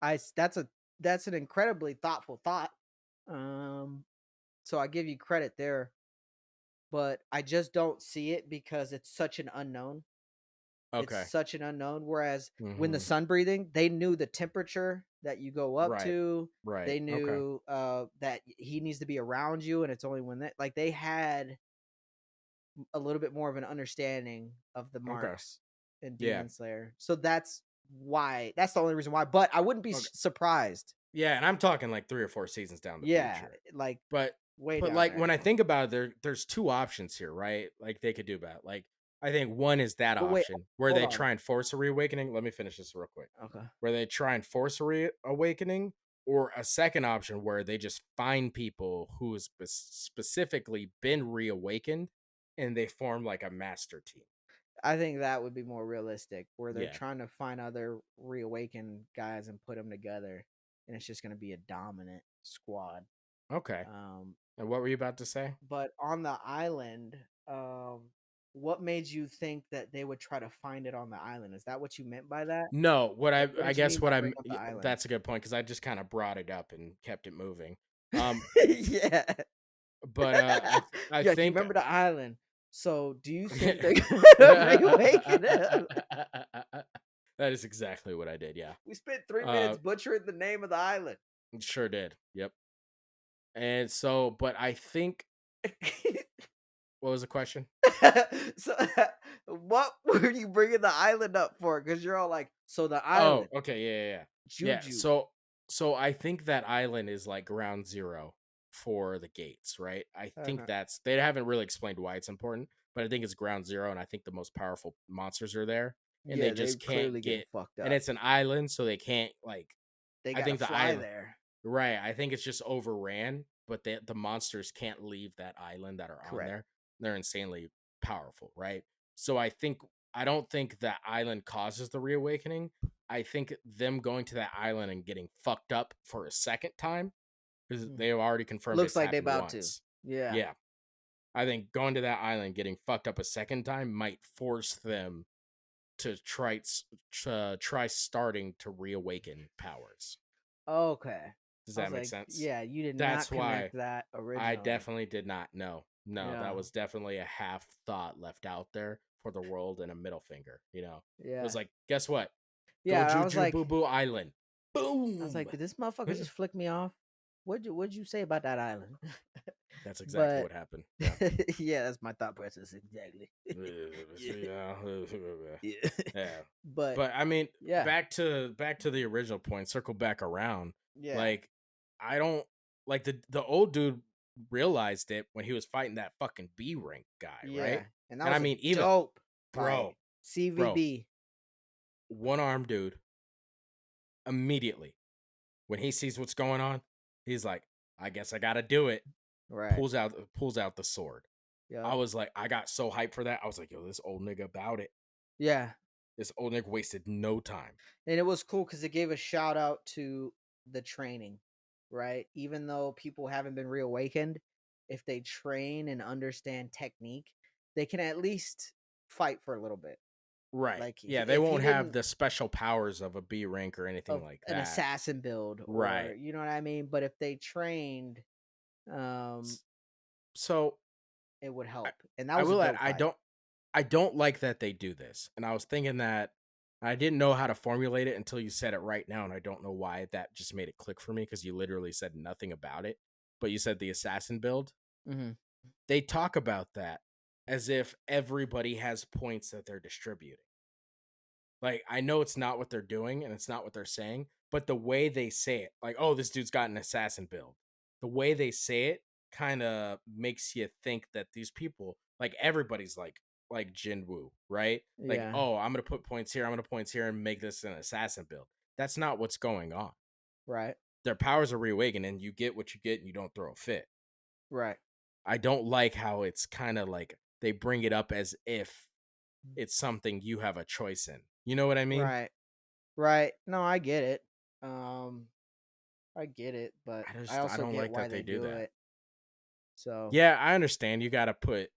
that's an incredibly thoughtful thought. Um, so I give you credit there, but I just don't see it because it's such an unknown. It's Okay. such an unknown. Whereas when the Mm-hmm. sun breathing, they knew the temperature that you go up Right. to. Right. They Okay. knew that he needs to be around you, and it's only when that like they had a little bit more of an understanding of the Okay. marks in Yeah. Demon Slayer. So that's why. That's the only reason why. But I wouldn't be Okay. surprised. Yeah, and I'm talking like 3 or 4 seasons down the Yeah, future. like But way but down like when there. I think about it, there's two options here, right? Like they could do that. Like I think one is that But wait, option where hold they on. try and force a reawakening. Let me finish this real quick. Okay. Where they try and force a reawakening, or a second option where they just find people who has specifically been reawakened and they form like a master team. I think that would be more realistic, where they're Yeah. trying to find other reawakened guys and put them together, and it's just going to be a dominant squad. Okay. Um, And what were you about to say? but on the island, what made you think that they would try to find it on the island? Is that what you meant by that? No, Like, what I did you guess mean by what bring up the island? that's a good point because I just kind of brought it up and kept it moving. Um, Yeah. but I Yeah, you think remember the island. So, do you think they're gonna reawaken that him? is exactly what I did. Yeah, We spent 3 minutes uh, butchering the name of the island. sure did. Yep. And so, but I think what was the question? So, what were you bringing the island up for? Because you're all like, so the Oh, island, okay, yeah. Yeah, Juju. so I think that island is like ground zero for the gates, right? I think Uh-huh. that's they haven't really explained why it's important, but I think it's ground zero, and I think the most powerful monsters are there, and they Yeah, they just can't clearly getting get, fucked and up. it's an island, so they can't like. They I gotta think the fly island, there. right? I think it's just overran, but the monsters can't leave that island that are on Correct. there. They're insanely powerful, right? So I don't think that island causes the reawakening. I think them going to that island and getting fucked up for a second time because Mm. they have already confirmed Looks it's like they happened about to. once. Yeah. Yeah, I think going to that island, getting fucked up a second time, might force them to try starting to reawaken powers. Okay. Does I that was make like, sense? yeah, you did That's not why connect that I originally. definitely did not know. No, that Yeah. was definitely a half thought left out there for the world and a middle finger. It was Yeah. like, guess what? Go Yeah. Juju Boo Boo Island. I was Boom. like, did this motherfucker just flick me off? What'd you say about that island? That's exactly But what happened. Yeah. yeah, that's my thought process exactly. Yeah. Yeah. Yeah. But But I mean, yeah. back to the original point, circle back around. Yeah. Like, I don't like the old dude realized it when he was fighting that fucking B rank guy, right? Yeah. And that And I was a mean, even dope fight. bro, bro, CVB. one armed dude immediately when he sees what's going on, he's like, I guess I gotta do it. Right. Pulls out the sword. I Yep. was like, I got so hyped for that. I was like, yo, this old nigga about it. Yeah. This old nigga wasted no time. And it was cool because it gave a shout out to the training, right? Even though people haven't been reawakened, if they train and understand technique, they can at least fight for a little bit. Right. Like Yeah, they if he won't have didn't the special powers of a B rank or anything of like an that. assassin build, or Right. you know what I mean, but if they trained, um, S- So it would I, help, and that I was a will add dope fight. I don't like that they do this. And I was thinking that I didn't know how to formulate it until you said it right now, and I don't know why that just made it click for me because you literally said nothing about it. But you said the assassin build. Mm-hmm. they talk about that as if everybody has points that they're distributing. Like, I know it's not what they're doing and it's not what they're saying, but the way they say it, like, oh, this dude's got an assassin build. The way they say it kind of makes you think that these people, like everybody's like jinwoo, right? Like, Yeah. oh, I'm gonna put points here, I'm gonna points here and make this an assassin build. That's not what's going on. Right. Their powers are reawakened and you get what you get and you don't throw a fit. Right. I don't like how it's kind of like they bring it up as if it's something you have a choice in. You know what I mean? Right. Right. No, I get it. Um, I get it, but I I also don't get like why that they they do do that. it. So, Yeah, I understand you got to put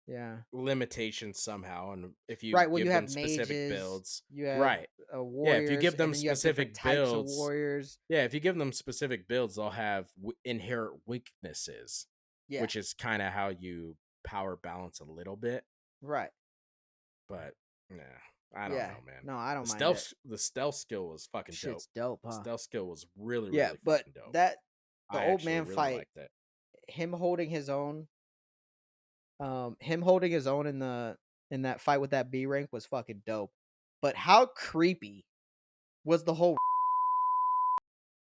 yeah. limitations somehow, and if you Right. Well, you give them have specific mages, builds, you have right? Yeah, if you warriors, give and them then you have different specific types of builds, warriors. yeah, if you give them specific builds, they'll have inherent weaknesses, Yeah. which is kind of how you power balance a little bit. Right. But yeah, I don't Yeah. know, man. No, I don't mind it. The stealth skill was fucking dope. Shit's dope, The huh? stealth skill was really Yeah, really but fucking dope. that the I old actually man really fight, liked it. him holding his own in that fight with that B rank was fucking dope. But how creepy was the whole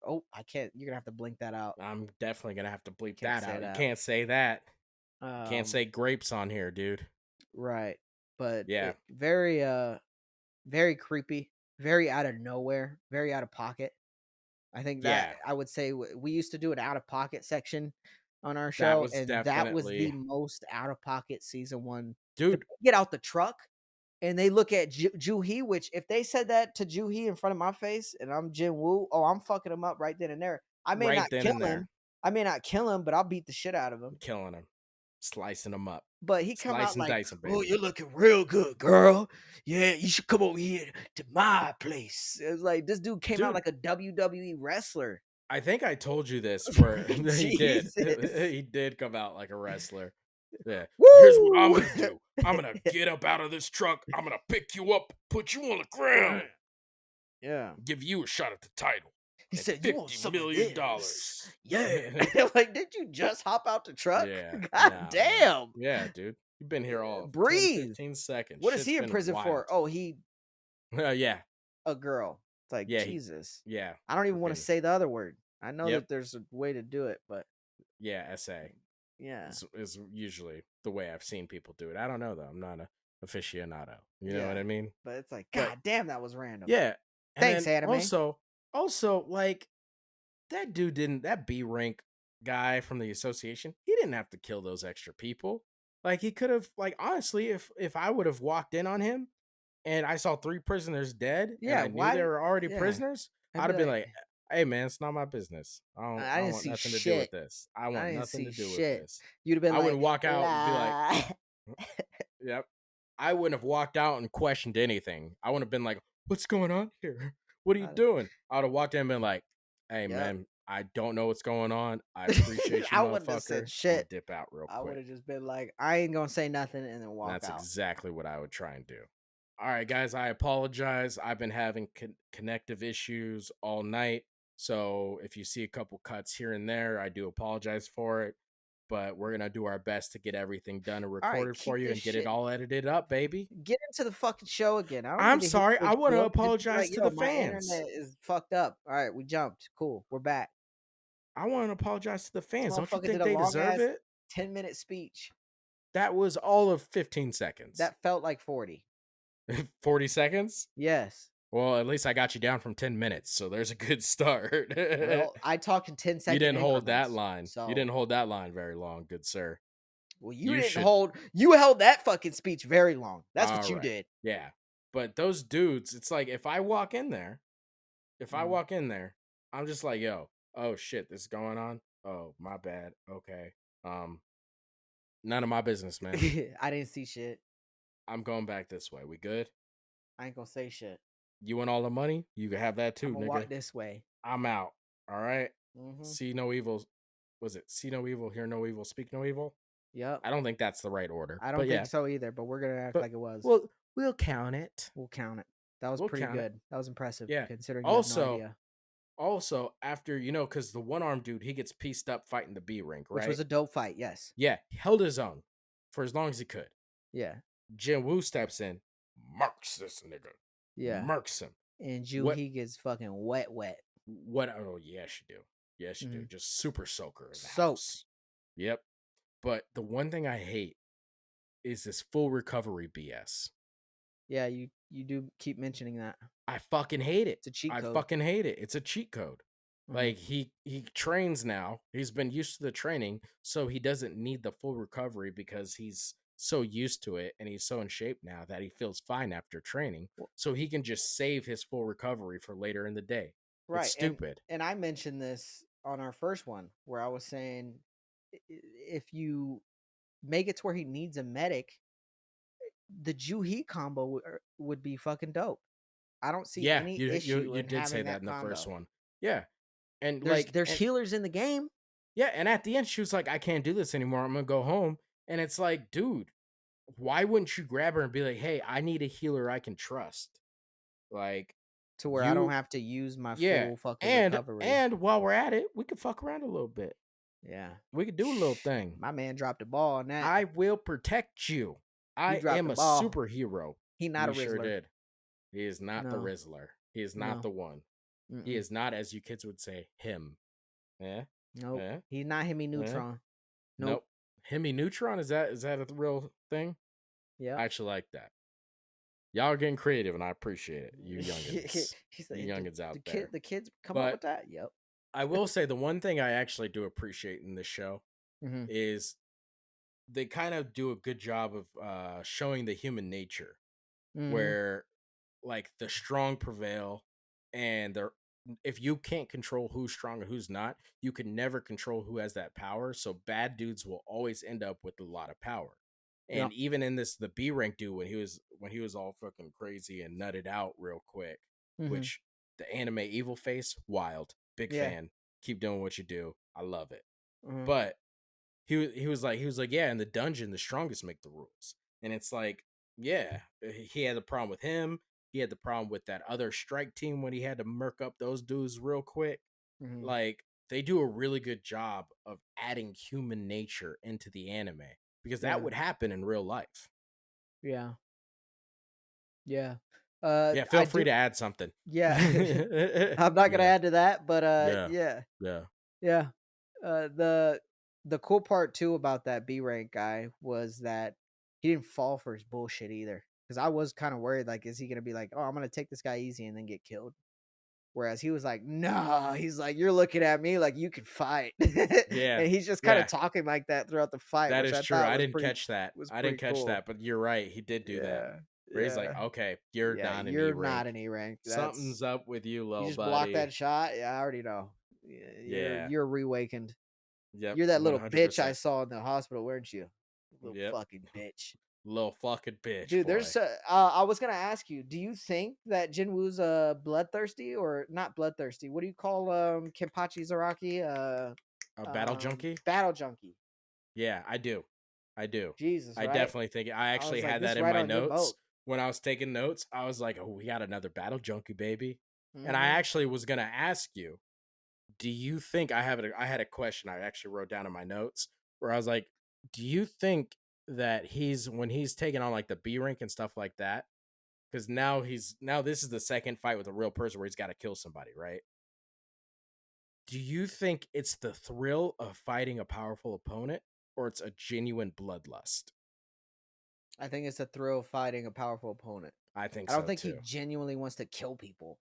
oh, I can't you're gonna have to blink that out. I'm definitely gonna have to bleep Can't that say out. You that. can't say that. Can't Um say grapes on here, dude. right. But Yeah, it very very creepy, very out of nowhere, very out of pocket. I think that yeah. I would say we used to do an out of pocket section on our That show, was and that was the definitely, most out of pocket season one. dude. Get out the truck and they look at Joohee, which if they said that to Joohee in front of my face and I'm jinwoo, oh, I'm fucking him up right then and there. I may not Right then kill and him. there, I may not kill him, but I'll beat the shit out of him. killing him, slicing him up, But he come out slicing like, dicing, "Oh, baby. you're looking real good, girl. Yeah, you should come over here to my place." It was like this dude came out Dude, like a WWE wrestler. I think I told you this where he did. Jesus. He did come out like a wrestler. Yeah. Here's what I'm Woo! gonna do. I'm gonna get up out of this truck. I'm gonna pick you up, put you on the ground, Yeah. give you a shot at the title He and said, "You want $50 some of million. this?" Yeah. I'm like, did you just hop out the truck? Yeah. God Nah, man. damn. Yeah, dude. You've been here all 10, Breathe. 15 seconds. What is Shit's he in been prison for? wild. Oh, he Yeah. a girl. It's like, Yeah, he Jesus. yeah. I don't even want to Freaking say the other word. I know yep. that there's a way to do it, but Yeah, SA yeah. is usually the way I've seen people do it. I don't know though. I'm not a aficionado. You know what Yeah. I mean? But it's like, But God damn, that was random. yeah. And Thanks, then anime. also like that dude didn't that B rank guy from the association, he didn't have to kill those extra people. Like he could have like honestly, if I would have walked in on him and I saw 3 prisoners dead and Yeah, I knew they why? were already Yeah. prisoners, I'd I'd be have been like, like, "Hey man, it's not my business. I I don't didn't want see nothing to do with shit. this. I I want didn't nothing see to do with shit. this." You'd have been I wouldn't like, walk out and be like, la. "Yep." I wouldn't have walked out and questioned anything. I wouldn't have been like, "What's going on here? What are you doing?" I would have walked in and been like, "Hey Yep. man, I don't know what's going on. I appreciate you, I wouldn't have said motherfucker. I'm gonna shit. dip out real I would quick." have just been like, I ain't gonna say nothing and then And walk that's out. exactly what I would try and do. All right, guys, I apologize. I've been having connective issues all night. So if you see a couple cuts here and there, I do apologize for it. But we're going to do our best to get everything done and All right, recorded for keep you this and get it shit. all edited up, baby. Get into the fucking show again. I don't I'm need to hear sorry. what I want you to up. Just be apologize like, to yo, the my fans. internet is fucked up. All right, we jumped. Cool. We're back. I want to apologize to the This fans. Don't you motherfucker did think a they long deserve ass it? 10-minute speech. That was all of 15 seconds. That felt like 40. 40 seconds? Yes. Well, at least I got you down from 10 minutes. So there's a good start. Well, I talked in 10 You second didn't hold that increments. line. You So, didn't hold that line very long, good sir. well, You should. you held that fucking speech very long. That's All what you right. did. Yeah. But those dudes, it's like if I walk in there, Mm. I'm just like, yo, oh shit, this is going on. Oh, my bad. Okay. Um, none of my business, man. I didn't see shit. I'm going back this way. We good? I ain't gonna say shit. You want all the money? You can have that I'm too, gonna walk nigga. this way. I'm out. All right. Mm-hmm. See no evil. Was it see no evil, hear no evil, speak no evil? Yep. I don't think that's the right order. I don't But think yeah. so either, but we're gonna act But like it was. we'll count it. We'll count it. That was We'll pretty count it. good. That was impressive Yeah. considering you have no Also, idea. Also, after because the one armed dude he gets pieced up fighting the B rank, which was right? a dope fight. Yes. Yeah, he held his own for as long as he could. Yeah. Jinwoo steps in, marks this nigga, Yeah. marks him. And What? Joohee gets fucking wet, wet. What? Oh yes, you do. Yes, you do. Mhm. Just super soaker in the Soaked. house. Yep. But the one thing I hate is this full recovery BS. Yeah, you do keep mentioning that. I fucking hate it. It's a cheat I code. fucking hate it. It's a cheat code. Mhm. Like he trains now. He's been used to the training, so he doesn't need the full recovery because he's so used to it and he's so in shape now that he feels fine after training. W So he can just save his full recovery for later in the day. It's Right, stupid. and I mentioned this on our first one where I was saying if you make it to where he needs a medic, the Joohee combo would be fucking dope. I don't see Yeah, any you issue you in did say having that that in the first combo. one. Yeah. And There's healers in the game yeah, and at the end she was like, I can't do this anymore. I'm gonna go home. And it's like, dude, why wouldn't you grab her and be like, "Hey, I need a healer I can trust." Like to where I don't you have to use my yeah. full fucking And recovery. and while we're at it, we could fuck around a little bit. Yeah. We could do a little thing. My man dropped the ball on that. I will protect you. He I dropped am the a ball. superhero. He not He a sure Rizzler. did. He is not the No. Rizzler. He is not No. the one. He Mm-mm. is not, as you kids would say, him. Yeah? Nope. Yeah? He's not Hemi Yeah? Neutron. Nope. Nope. Hemi Neutron? Is that a real thing? I Yep. actually like that. Y'all are getting creative and I appreciate it. You youngins. He's You like youngins out there. the kids come up But with that. Yep. I will say the one thing I actually do appreciate in this show Hmm. is they kind of do a good job of showing the human nature Hmm. where like the strong prevail and they're if you can't control who's strong and who's not, you can never control who has that power. So bad dudes will always end up with a lot of power. And Yep. even in this, the B rank dude when he was all fucking crazy and nutted out real quick, Hmm. which the anime evil face, wild, big Yeah. fan. Keep doing what you do. I love it. Hmm. But he was like, yeah, in the dungeon, the strongest make the rules. And it's like, yeah, he had a problem with him. He had the problem with that other strike team when he had to murk up those dudes real quick. Hmm. Like, they do a really good job of adding human nature into the anime because that Yeah. would happen in real life. Yeah. Yeah. Yeah, feel I free do. to add something. Yeah. Yeah, I'm not gonna add to that, but yeah, yeah. yeah, Yeah. The cool part too about that B rank guy was that he didn't fall for his bullshit either. Because I was kind of worried, like, is he gonna be like, oh, I'm gonna take this guy easy and then get killed? Whereas he was like, no, he's like, you're looking at me like you can fight, yeah, and he's just kind of yeah. talking like that throughout the fight, That which is I true. thought I didn't catch that. was I didn't pretty catch cool. that, but you're right. He did do that. Yeah, Where he's like, yeah, okay, you're yeah. not an E You're not rank. an E rank. Something's That's up with you, You little just blocked buddy. that shot. Yeah, I already know. Yeah, Yeah. you're reawakened. Yep. You're that little bitch I 100%. saw in the hospital, weren't you? Little Yep. fucking bitch. Little fucking bitch, Dude, boy. I was gonna ask you, do you think that Jinwoo's bloodthirsty or not bloodthirsty? What do you call Kenpachi Zaraki? A battle junkie? Battle junkie. Yeah, I do. I do. Jesus, I right? definitely think I I actually was like, had this that is in right my on your notes boat. when I was taking notes. I was like, oh, we got another battle junkie, baby. And I Mm-hmm. actually was gonna ask you, do you think I had a question I actually wrote down in my notes where I was like, do you think that he's when he's taking on like the B rank and stuff like that? Because now this is the second fight with a real person where he's got to kill somebody, right? Do you think it's the thrill of fighting a powerful opponent or it's a genuine bloodlust? I think it's a thrill of fighting a powerful opponent. I think I don't so think he too. genuinely wants to kill people.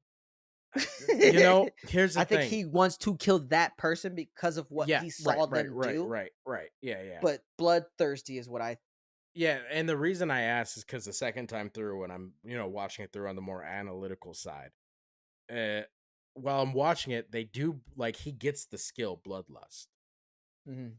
Here's the I think thing. he wants to kill that person because of what Yeah, he right, saw right, them right, do. right, right. Yeah, yeah. But bloodthirsty is what I. Yeah, and the reason I asked is because the second time through, when I'm watching it through on the more analytical side, uh, while I'm watching it, they do like he gets the skill bloodlust, Mhm.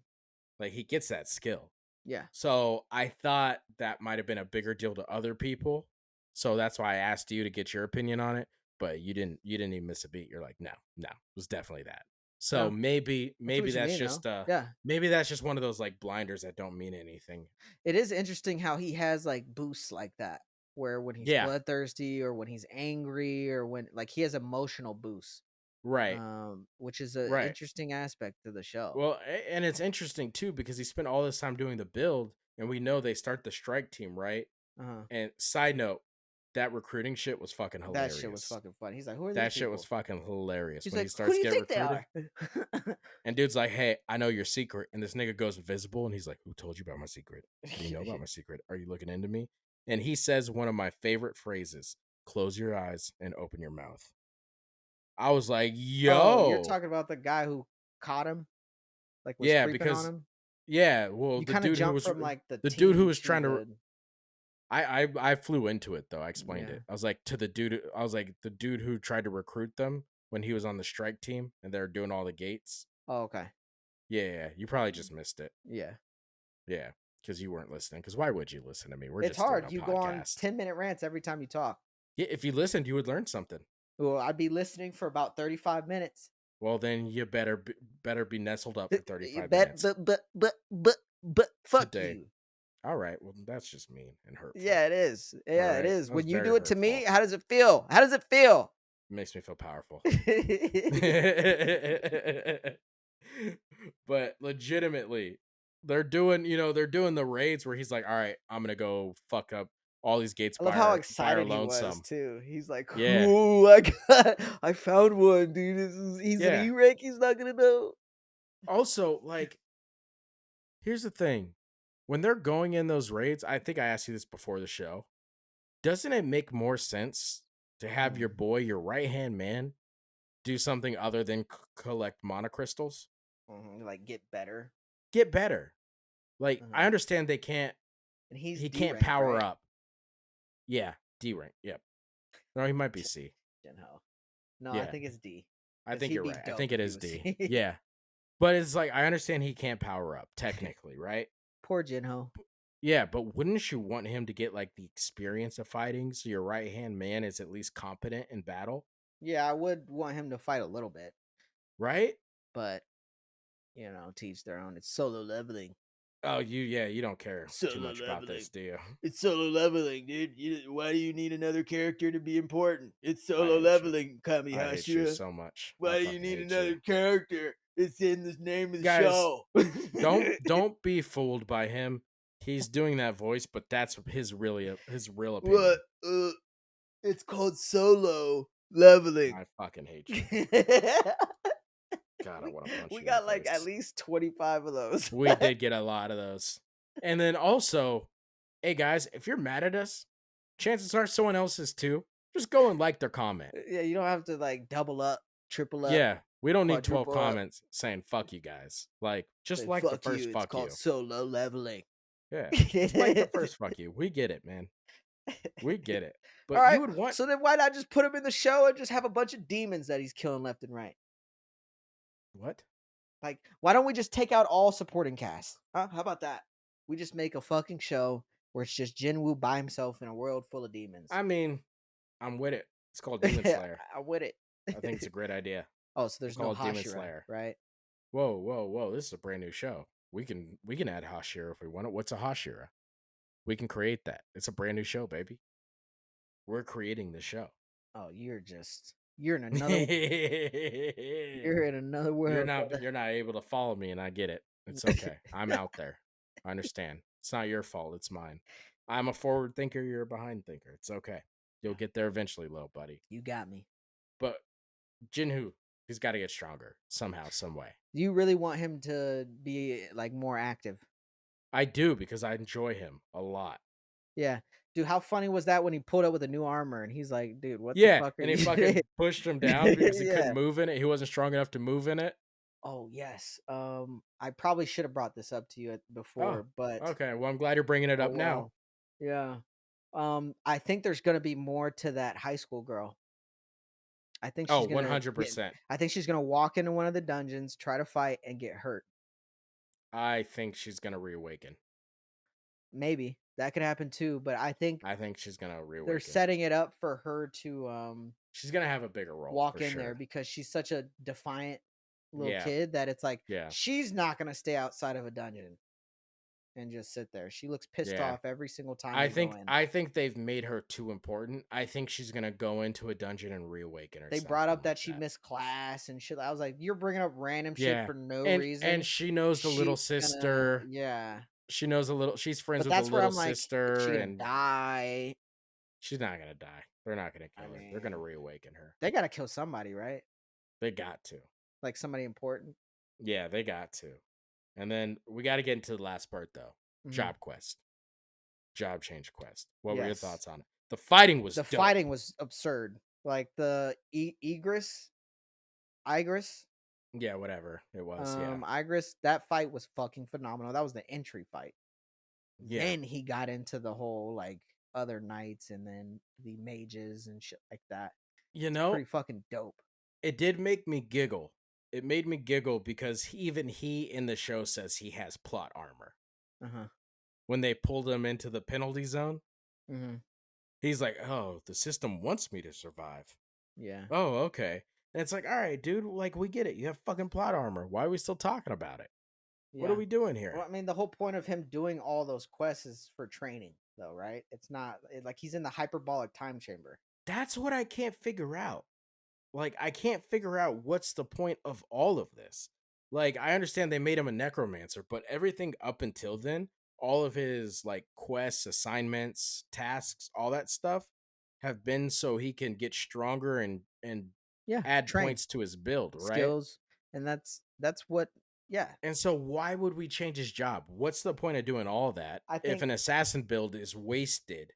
like he gets that skill. Yeah. So I thought that might have been a bigger deal to other people, so that's why I asked you to get your opinion on it. But you didn't. You didn't even miss a beat. You're like, no, no, it was definitely that. So No, maybe I see maybe what you that's mean, though. just Yeah. maybe that's just one of those like blinders that don't mean anything. It is interesting how he has, like, boosts like that, where when he's Yeah, bloodthirsty or when he's angry or when like, he has emotional boosts. Right. which is an Right. interesting aspect to the show. Well, and it's interesting too because he spent all this time doing the build, and we know they start the strike team, right? Uh-huh. And side note, that recruiting shit was fucking That shit was hilarious. fucking funny. He's like, "Who are these That shit was people?" fucking hilarious He's when he like, "Who do starts you get think they recruited. are?" And dude's like, "Hey, I know your secret." And this nigga goes visible and he's like, "Who told you about my secret? What do you know about my secret? Are you looking into me?" And he says one of my favorite phrases, "Close your eyes and open your mouth." I was like, Oh, you're "Yo." talking about the guy who caught him, like was Yeah, creeping on because him. yeah, well, You kind of jump from like the the dude who team was to trying to the I flew into it though. I explained yeah. it. I was like to the dude. I was like the dude who tried to recruit them when he was on the strike team and they were doing all the gates. Oh, okay. Yeah, yeah, you probably just missed it. Yeah. Yeah, because you weren't listening. Because why would you listen to me? We're It's just doing hard. a You go on podcast. 10-minute rants every time you talk. Yeah, if you listened, you would learn something. Well, I'd be listening for about 35 minutes. Well, then you better be nestled up for You 35 minutes bet, but fuck today. you. All right. Well, that's just mean and hurtful. Yeah, it is. All Yeah, it right, is. that was When you very do it to me, hurtful. how does it feel? How does it feel? It makes me feel powerful. Yeah, But legitimately, they're doing the raids where he's like, "All right, I'm gonna go fuck up all these gates I love by how our excited he was lonesome." too. He's like, Yeah, "Cool, I found one, dude. He's an yeah. E rank. He's not gonna know." Also, like, here's the thing: when they're going in those raids, I think I asked you this before the show. Doesn't it make more sense to have Mhm, your boy, your right hand man, do something other than collect monocrystals? like get better. Get better. Like, I Uh-huh. understand they can't. And he's He D can't rank, power right? up. Yeah, D rank. Yep. No, he might be C. Jinho. No, I Yeah, think it's D I because think he'd you're be right. I dope think if it he is was D. C. Yeah, but it's like I understand he can't power up technically, right? Poor Jinho. Yeah, but wouldn't you want him to get like the experience of fighting so your right hand man is at least competent in battle, Yeah, I would want him to fight a little bit, right? but teach their own. It's solo leveling. Oh, you don't care too Solo much about leveling. this, do you? It's solo leveling, dude. Why do you need another character to be important? It's I solo hate you. leveling, I hate you Kamihashira. so much. I Why do you fucking need hate you. another character? It's in the name of the Guys, show. don't be fooled by him. He's doing that voice, but that's his real What? opinion. It's called solo leveling. I fucking hate you. we God, I want to punch we you in the got like at face. least 25 of those. We did get a lot of those. And then also, hey guys, if you're mad at us, chances are someone else is too. Just go and like their comment. Yeah, you don't have to like double up, triple up, Yeah, we don't need 12 quadruple up. comments saying fuck you guys. Like, just Say like the fuck first you. It's fuck called you. solo leveling. Yeah, just like the first fuck you. We get it, man. We get it. All But you right. would want So then why not just put him in the show and just have a bunch of demons that he's killing left and right? what? Like, why don't we just take out all supporting cast? Huh? How about that? We just make a fucking show where it's just Jinwoo by himself in a world full of demons. I mean, I'm with it. It's called Demon Slayer. I'm with it. I think it's a great idea. Oh, so We'll there's no call it Demon Hashira, Slayer. right? Whoa, whoa, whoa! This is a brand new show. We can add Hashira if we want it. What's a Hashira? We can create that. It's a brand new show, baby. We're creating the show. Oh, you're in another you're in another world, brother. you're not able to follow me, and I get it. It's okay. I'm out there. I understand. It's not your fault. It's mine. I'm a forward thinker. You're a behind thinker. It's okay. You'll get there eventually, little buddy. You got me. But Jinhu, he's got to get stronger somehow, some way. Do you really want him to be like more active? I do because I enjoy him a lot. Yeah. Dude, how funny was that when he pulled up with a new armor and he's like, dude, what the Yeah, fuck are and he you doing? fucking pushed him down because he couldn't Yeah. move in it. He wasn't strong enough to move in it. Oh, yes. I probably should have brought this up to you Oh, before, but okay. Well, I'm glad you're bringing it oh up now. well. Yeah. I think there's gonna be more to that high school girl. I think Oh, she's gonna get 100%. I think she's gonna walk into one of the dungeons, try to fight, and get hurt. I think she's gonna reawaken. Maybe. That could happen too, but I think I think she's gonna they're reawaken. setting it up for her to She's gonna have a bigger role walk for in there sure. because she's such a defiant little Yeah, kid that it's like yeah. she's not gonna stay outside of a dungeon and just sit there. She looks pissed Yeah. off every single time I they go think in. I think they've made her too important. I think she's gonna go into a dungeon and reawaken or They brought something up like that she that. missed class and shit. I was like, you're bringing up random shit Yeah. for no And reason. she knows the little She's gonna, sister. yeah. She knows a little she's friends But with the that's where little I'm like, is she sister gonna and die? she's not gonna die. They're not gonna I kill her. They're gonna mean, reawaken her. they gotta kill somebody, right? They got to. Like somebody important. Yeah, they got to. And then we got to get into the last part though. Hmm. Job quest. Job change quest. What were your Yes. thoughts on it? The fighting was The dope. fighting was absurd. Like the Igris, Yeah, whatever it was. Yeah. Igris, that fight was fucking phenomenal. That was the entry fight. Yeah. Then he got into the whole like other knights and then the mages and shit like that. You It's know, pretty fucking dope. it did make me giggle. It made me giggle because even he in the show says he has plot armor. Uh huh. When they pulled him into the penalty zone, Hmm. he's like, "Oh, the system wants me to survive." Yeah. Oh, okay. And it's like, "All right, dude, like we get it. You have fucking plot armor. Why are we still talking about it? What are Yeah. we doing Well, here?" I mean, the whole point of him doing all those quests is for training, though, right? It's not like he's in the hyperbolic time chamber. That's what I can't figure out. Like, I can't figure out what's the point of all of this. Like, I understand they made him a necromancer, but everything up until then, all of his like quests, assignments, tasks, all that stuff have been so he can get stronger and Yeah. add Train points to his build, right? skills, and that's what. Yeah. And so why would we change his job? What's the point of doing all that I if think an assassin build is wasted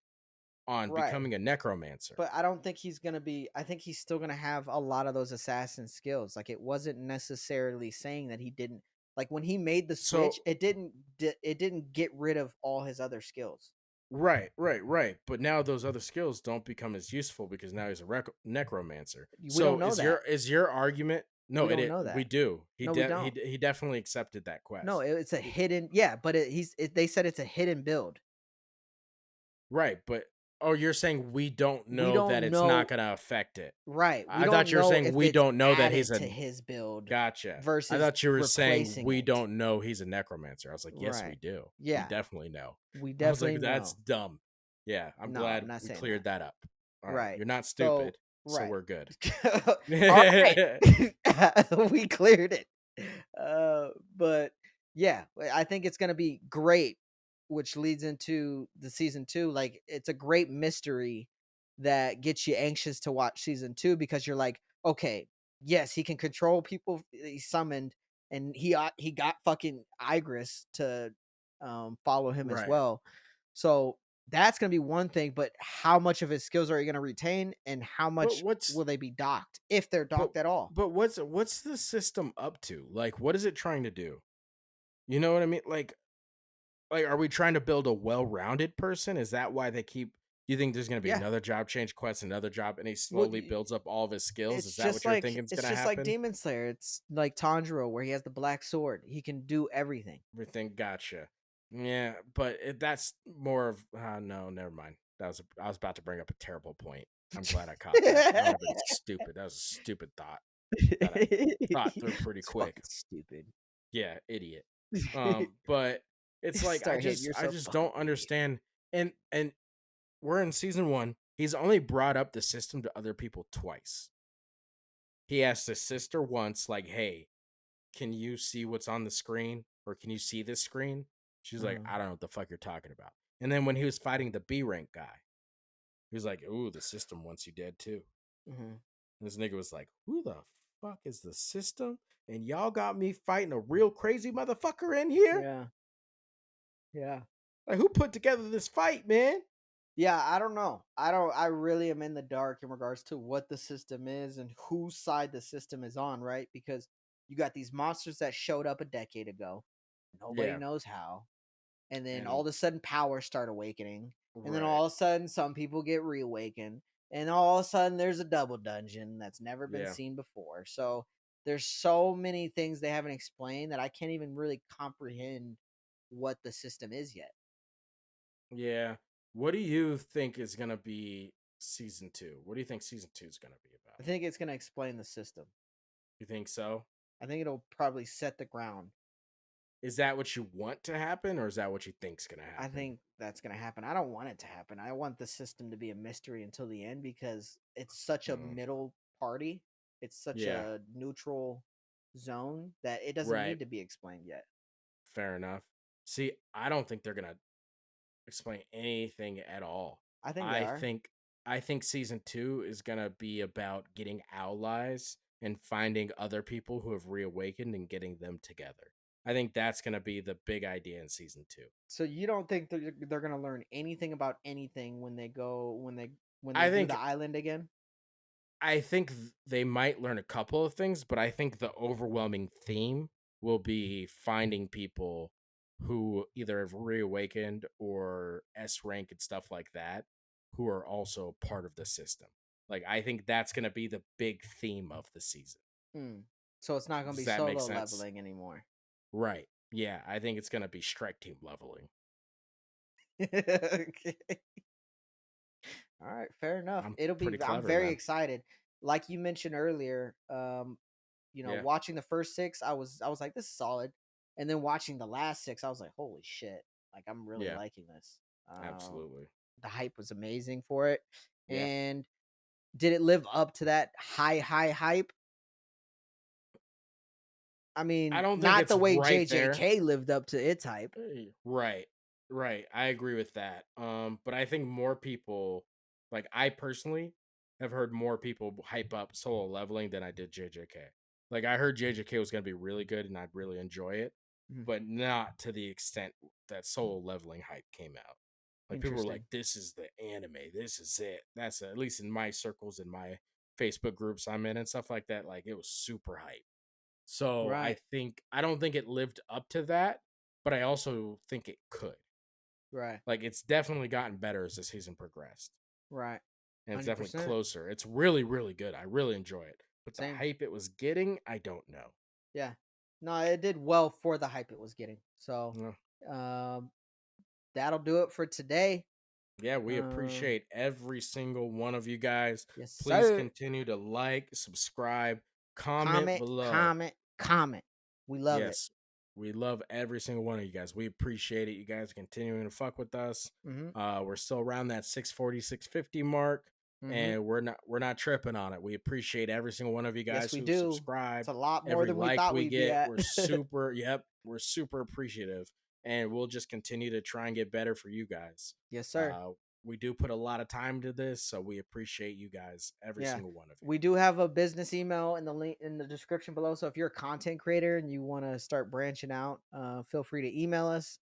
on right. becoming a necromancer? But I don't think he's gonna be. I think he's still gonna have a lot of those assassin skills. Like it wasn't necessarily saying that he didn't. Like when he made the switch, So it didn't get rid of all his other skills. right, right, right. But now those other skills don't become as useful because now he's a necromancer. We don't So know your that. is your argument? No, We don't know we that. do. No, we don't. He definitely accepted that No, quest. it's a He- hidden. Yeah, but they said it's a hidden build. right, but oh, you're saying we don't We know that don't it's not know. going to affect it. Right. We I thought don't you were know saying if we it's don't know that he's added a to his build gotcha. I versus thought you were saying replacing we it. don't know he's a necromancer. I was like, yes, we Right. do. We Yeah. definitely know. We I was definitely like, that's know. dumb. Yeah, I'm No, I'm glad not we saying cleared that. that up. All right, Right. you're not So, stupid, so right. we're good. All right. We cleared it. But yeah, I think it's going to be great, which leads into the season 2. Like it's a great mystery that gets you anxious to watch season 2 because you're like, okay, yes, he can control people he summoned and he got fucking Igris to follow him as Right. well. So that's going to be one thing, but how much of his skills are you going to retain and how But much what's will they be docked if they're but docked at all? but what's the system up to? Like what is it trying to do? You know what I mean? Like are we trying to build a well-rounded person? Is that why they keep you think there's going to be Yeah. another job change quest, another job and he Well, slowly builds up all of his skills? it's Is that just what you're like thinking is it's going to just like happen? Demon Slayer. It's like Tanjiro where he has the black sword. He can do everything. Everything gotcha. Yeah, but that's more of no, never mind. I was about to bring up a terrible point. I'm glad I caught that. That would have been stupid. That was a stupid thought that I thought through pretty It's fucking quick. stupid. Yeah, idiot. But it's like Start hating I yourself, just fucking don't idiot. understand. And we're in season 1. He's only brought up the system to other people twice. He asked his sister once, like, "Hey, can you see what's on the screen or can you see this screen?" She's like, Uh-huh. "I don't know what the fuck you're talking about." And then when he was fighting the B rank guy, he was like, "Ooh, the system wants you dead too." Mhm. And this nigga was like, "Who the fuck is the system? And y'all got me fighting a real crazy motherfucker in here? Yeah. Yeah. Like, who put together this fight, man?" Yeah, I don't know. I really am in the dark in regards to what the system is and whose side the system is on, right? Because you got these monsters that showed up a decade ago. Nobody Yeah, knows how. And then all and of a sudden powers start awakening. And then right, all of a sudden some people get reawakened. And all of a sudden there's a double dungeon that's never been yeah, seen before. So there's so many things they haven't explained that I can't even really comprehend what the system is yet. yeah. What do you think is gonna be season 2? What do you think season 2 is gonna be I about? think it's gonna explain the system. You think so? I think it'll probably set the ground. Is that what you want to happen, or is that what you think's gonna I happen? think that's gonna happen. I don't want it to happen. I want the system to be a mystery until the end because it's such a Mm, middle party. It's such yeah, a neutral zone that it doesn't right. need to be explained yet. Fair enough. See, I don't think they're gonna explain anything at all. I think they I are. think I think season 2 is gonna be about getting allies and finding other people who have reawakened and getting them together. I think that's gonna be the big idea in season 2. So you don't think they're gonna learn anything about anything when they go when they I do the think island again? they might learn a couple of things, but I think the overwhelming theme will be finding people who either have reawakened or S rank and stuff like that, who are also part of the system. Like I think that's going to be the big theme of the season. Hmm. So it's not gonna Does be that make solo sense? leveling anymore. Right. Yeah, I think it's going to be strike team leveling. Okay. All right, fair enough. I'm It'll be pretty I'm clever, very man. excited. Like you mentioned earlier, Yeah. watching the first six, I was like, this is solid. And then watching the last six, I was like, holy shit. Like I'm really Yeah, liking this. absolutely. The hype was amazing for it. Yeah. And did it live up to that high hype? I I mean, don't think not it's the way right there. JJK lived up to its hype. Right. Right. I agree with that. But I think more people, like I personally have heard more people hype up solo leveling than I did JJK. Like I heard JJK was gonna be really good and I'd really enjoy it, Mhm. but not to the extent that solo leveling hype came out. Like people were like, Interesting. "This is the anime. This is it." That's at least in my circles, in my Facebook groups I'm in and stuff like that. Like it was super hype. So Right. I don't think it lived up to that, but I also think it could. Right. Like it's definitely gotten better as the season progressed. Right. And it's definitely 100%. closer. It's really, really good. I really enjoy it. But the Same. hype it was getting, I don't know. Yeah. No, it did well for the hype it was getting. So, Yeah, um, that'll do it for today. yeah, we Um, appreciate every single one of you guys. yes, Please sir. continue to like, subscribe, comment Comment, below. comment, comment. We love it. Yes, we love every single one of you guys. We appreciate it. You guys continuing to fuck with us. Mhm. We're still around that 640, 650 mark, Mhm. and we're not tripping on it. We appreciate every single one of you Yes, guys we who do. It's subscribe, a lot more every than we like thought we we'd be get. at. We're super appreciative, and we'll just continue to try and get better for you guys. Yes, sir. Uh, we do put a lot of time to this, so we appreciate you guys, every Yeah. single one of you. We do have a business email in the link in the description below. So if you're a content creator and you want to start branching out, feel free to email us.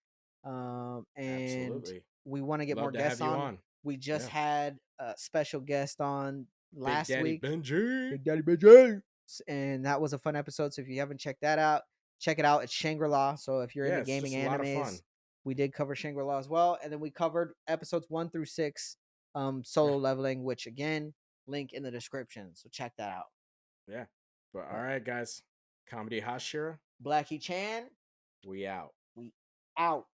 And Absolutely, we want to get more love to guests have you on. on. We just Yeah, had a special guest on Big last Daddy week, Benji. Big Daddy BJ, and that was a fun episode. So if you haven't checked that out, check it out. It's Shangri La. So if you're Yeah, into it's gaming just a lot of animes, fun. we did cover Shangri La as well, and then we covered episodes 1 through 6, Yeah, solo leveling, which again, link in the description. So check that out. yeah. But Uh, all right, guys. Comedy Hashira, Blackie Chan, we out. we out.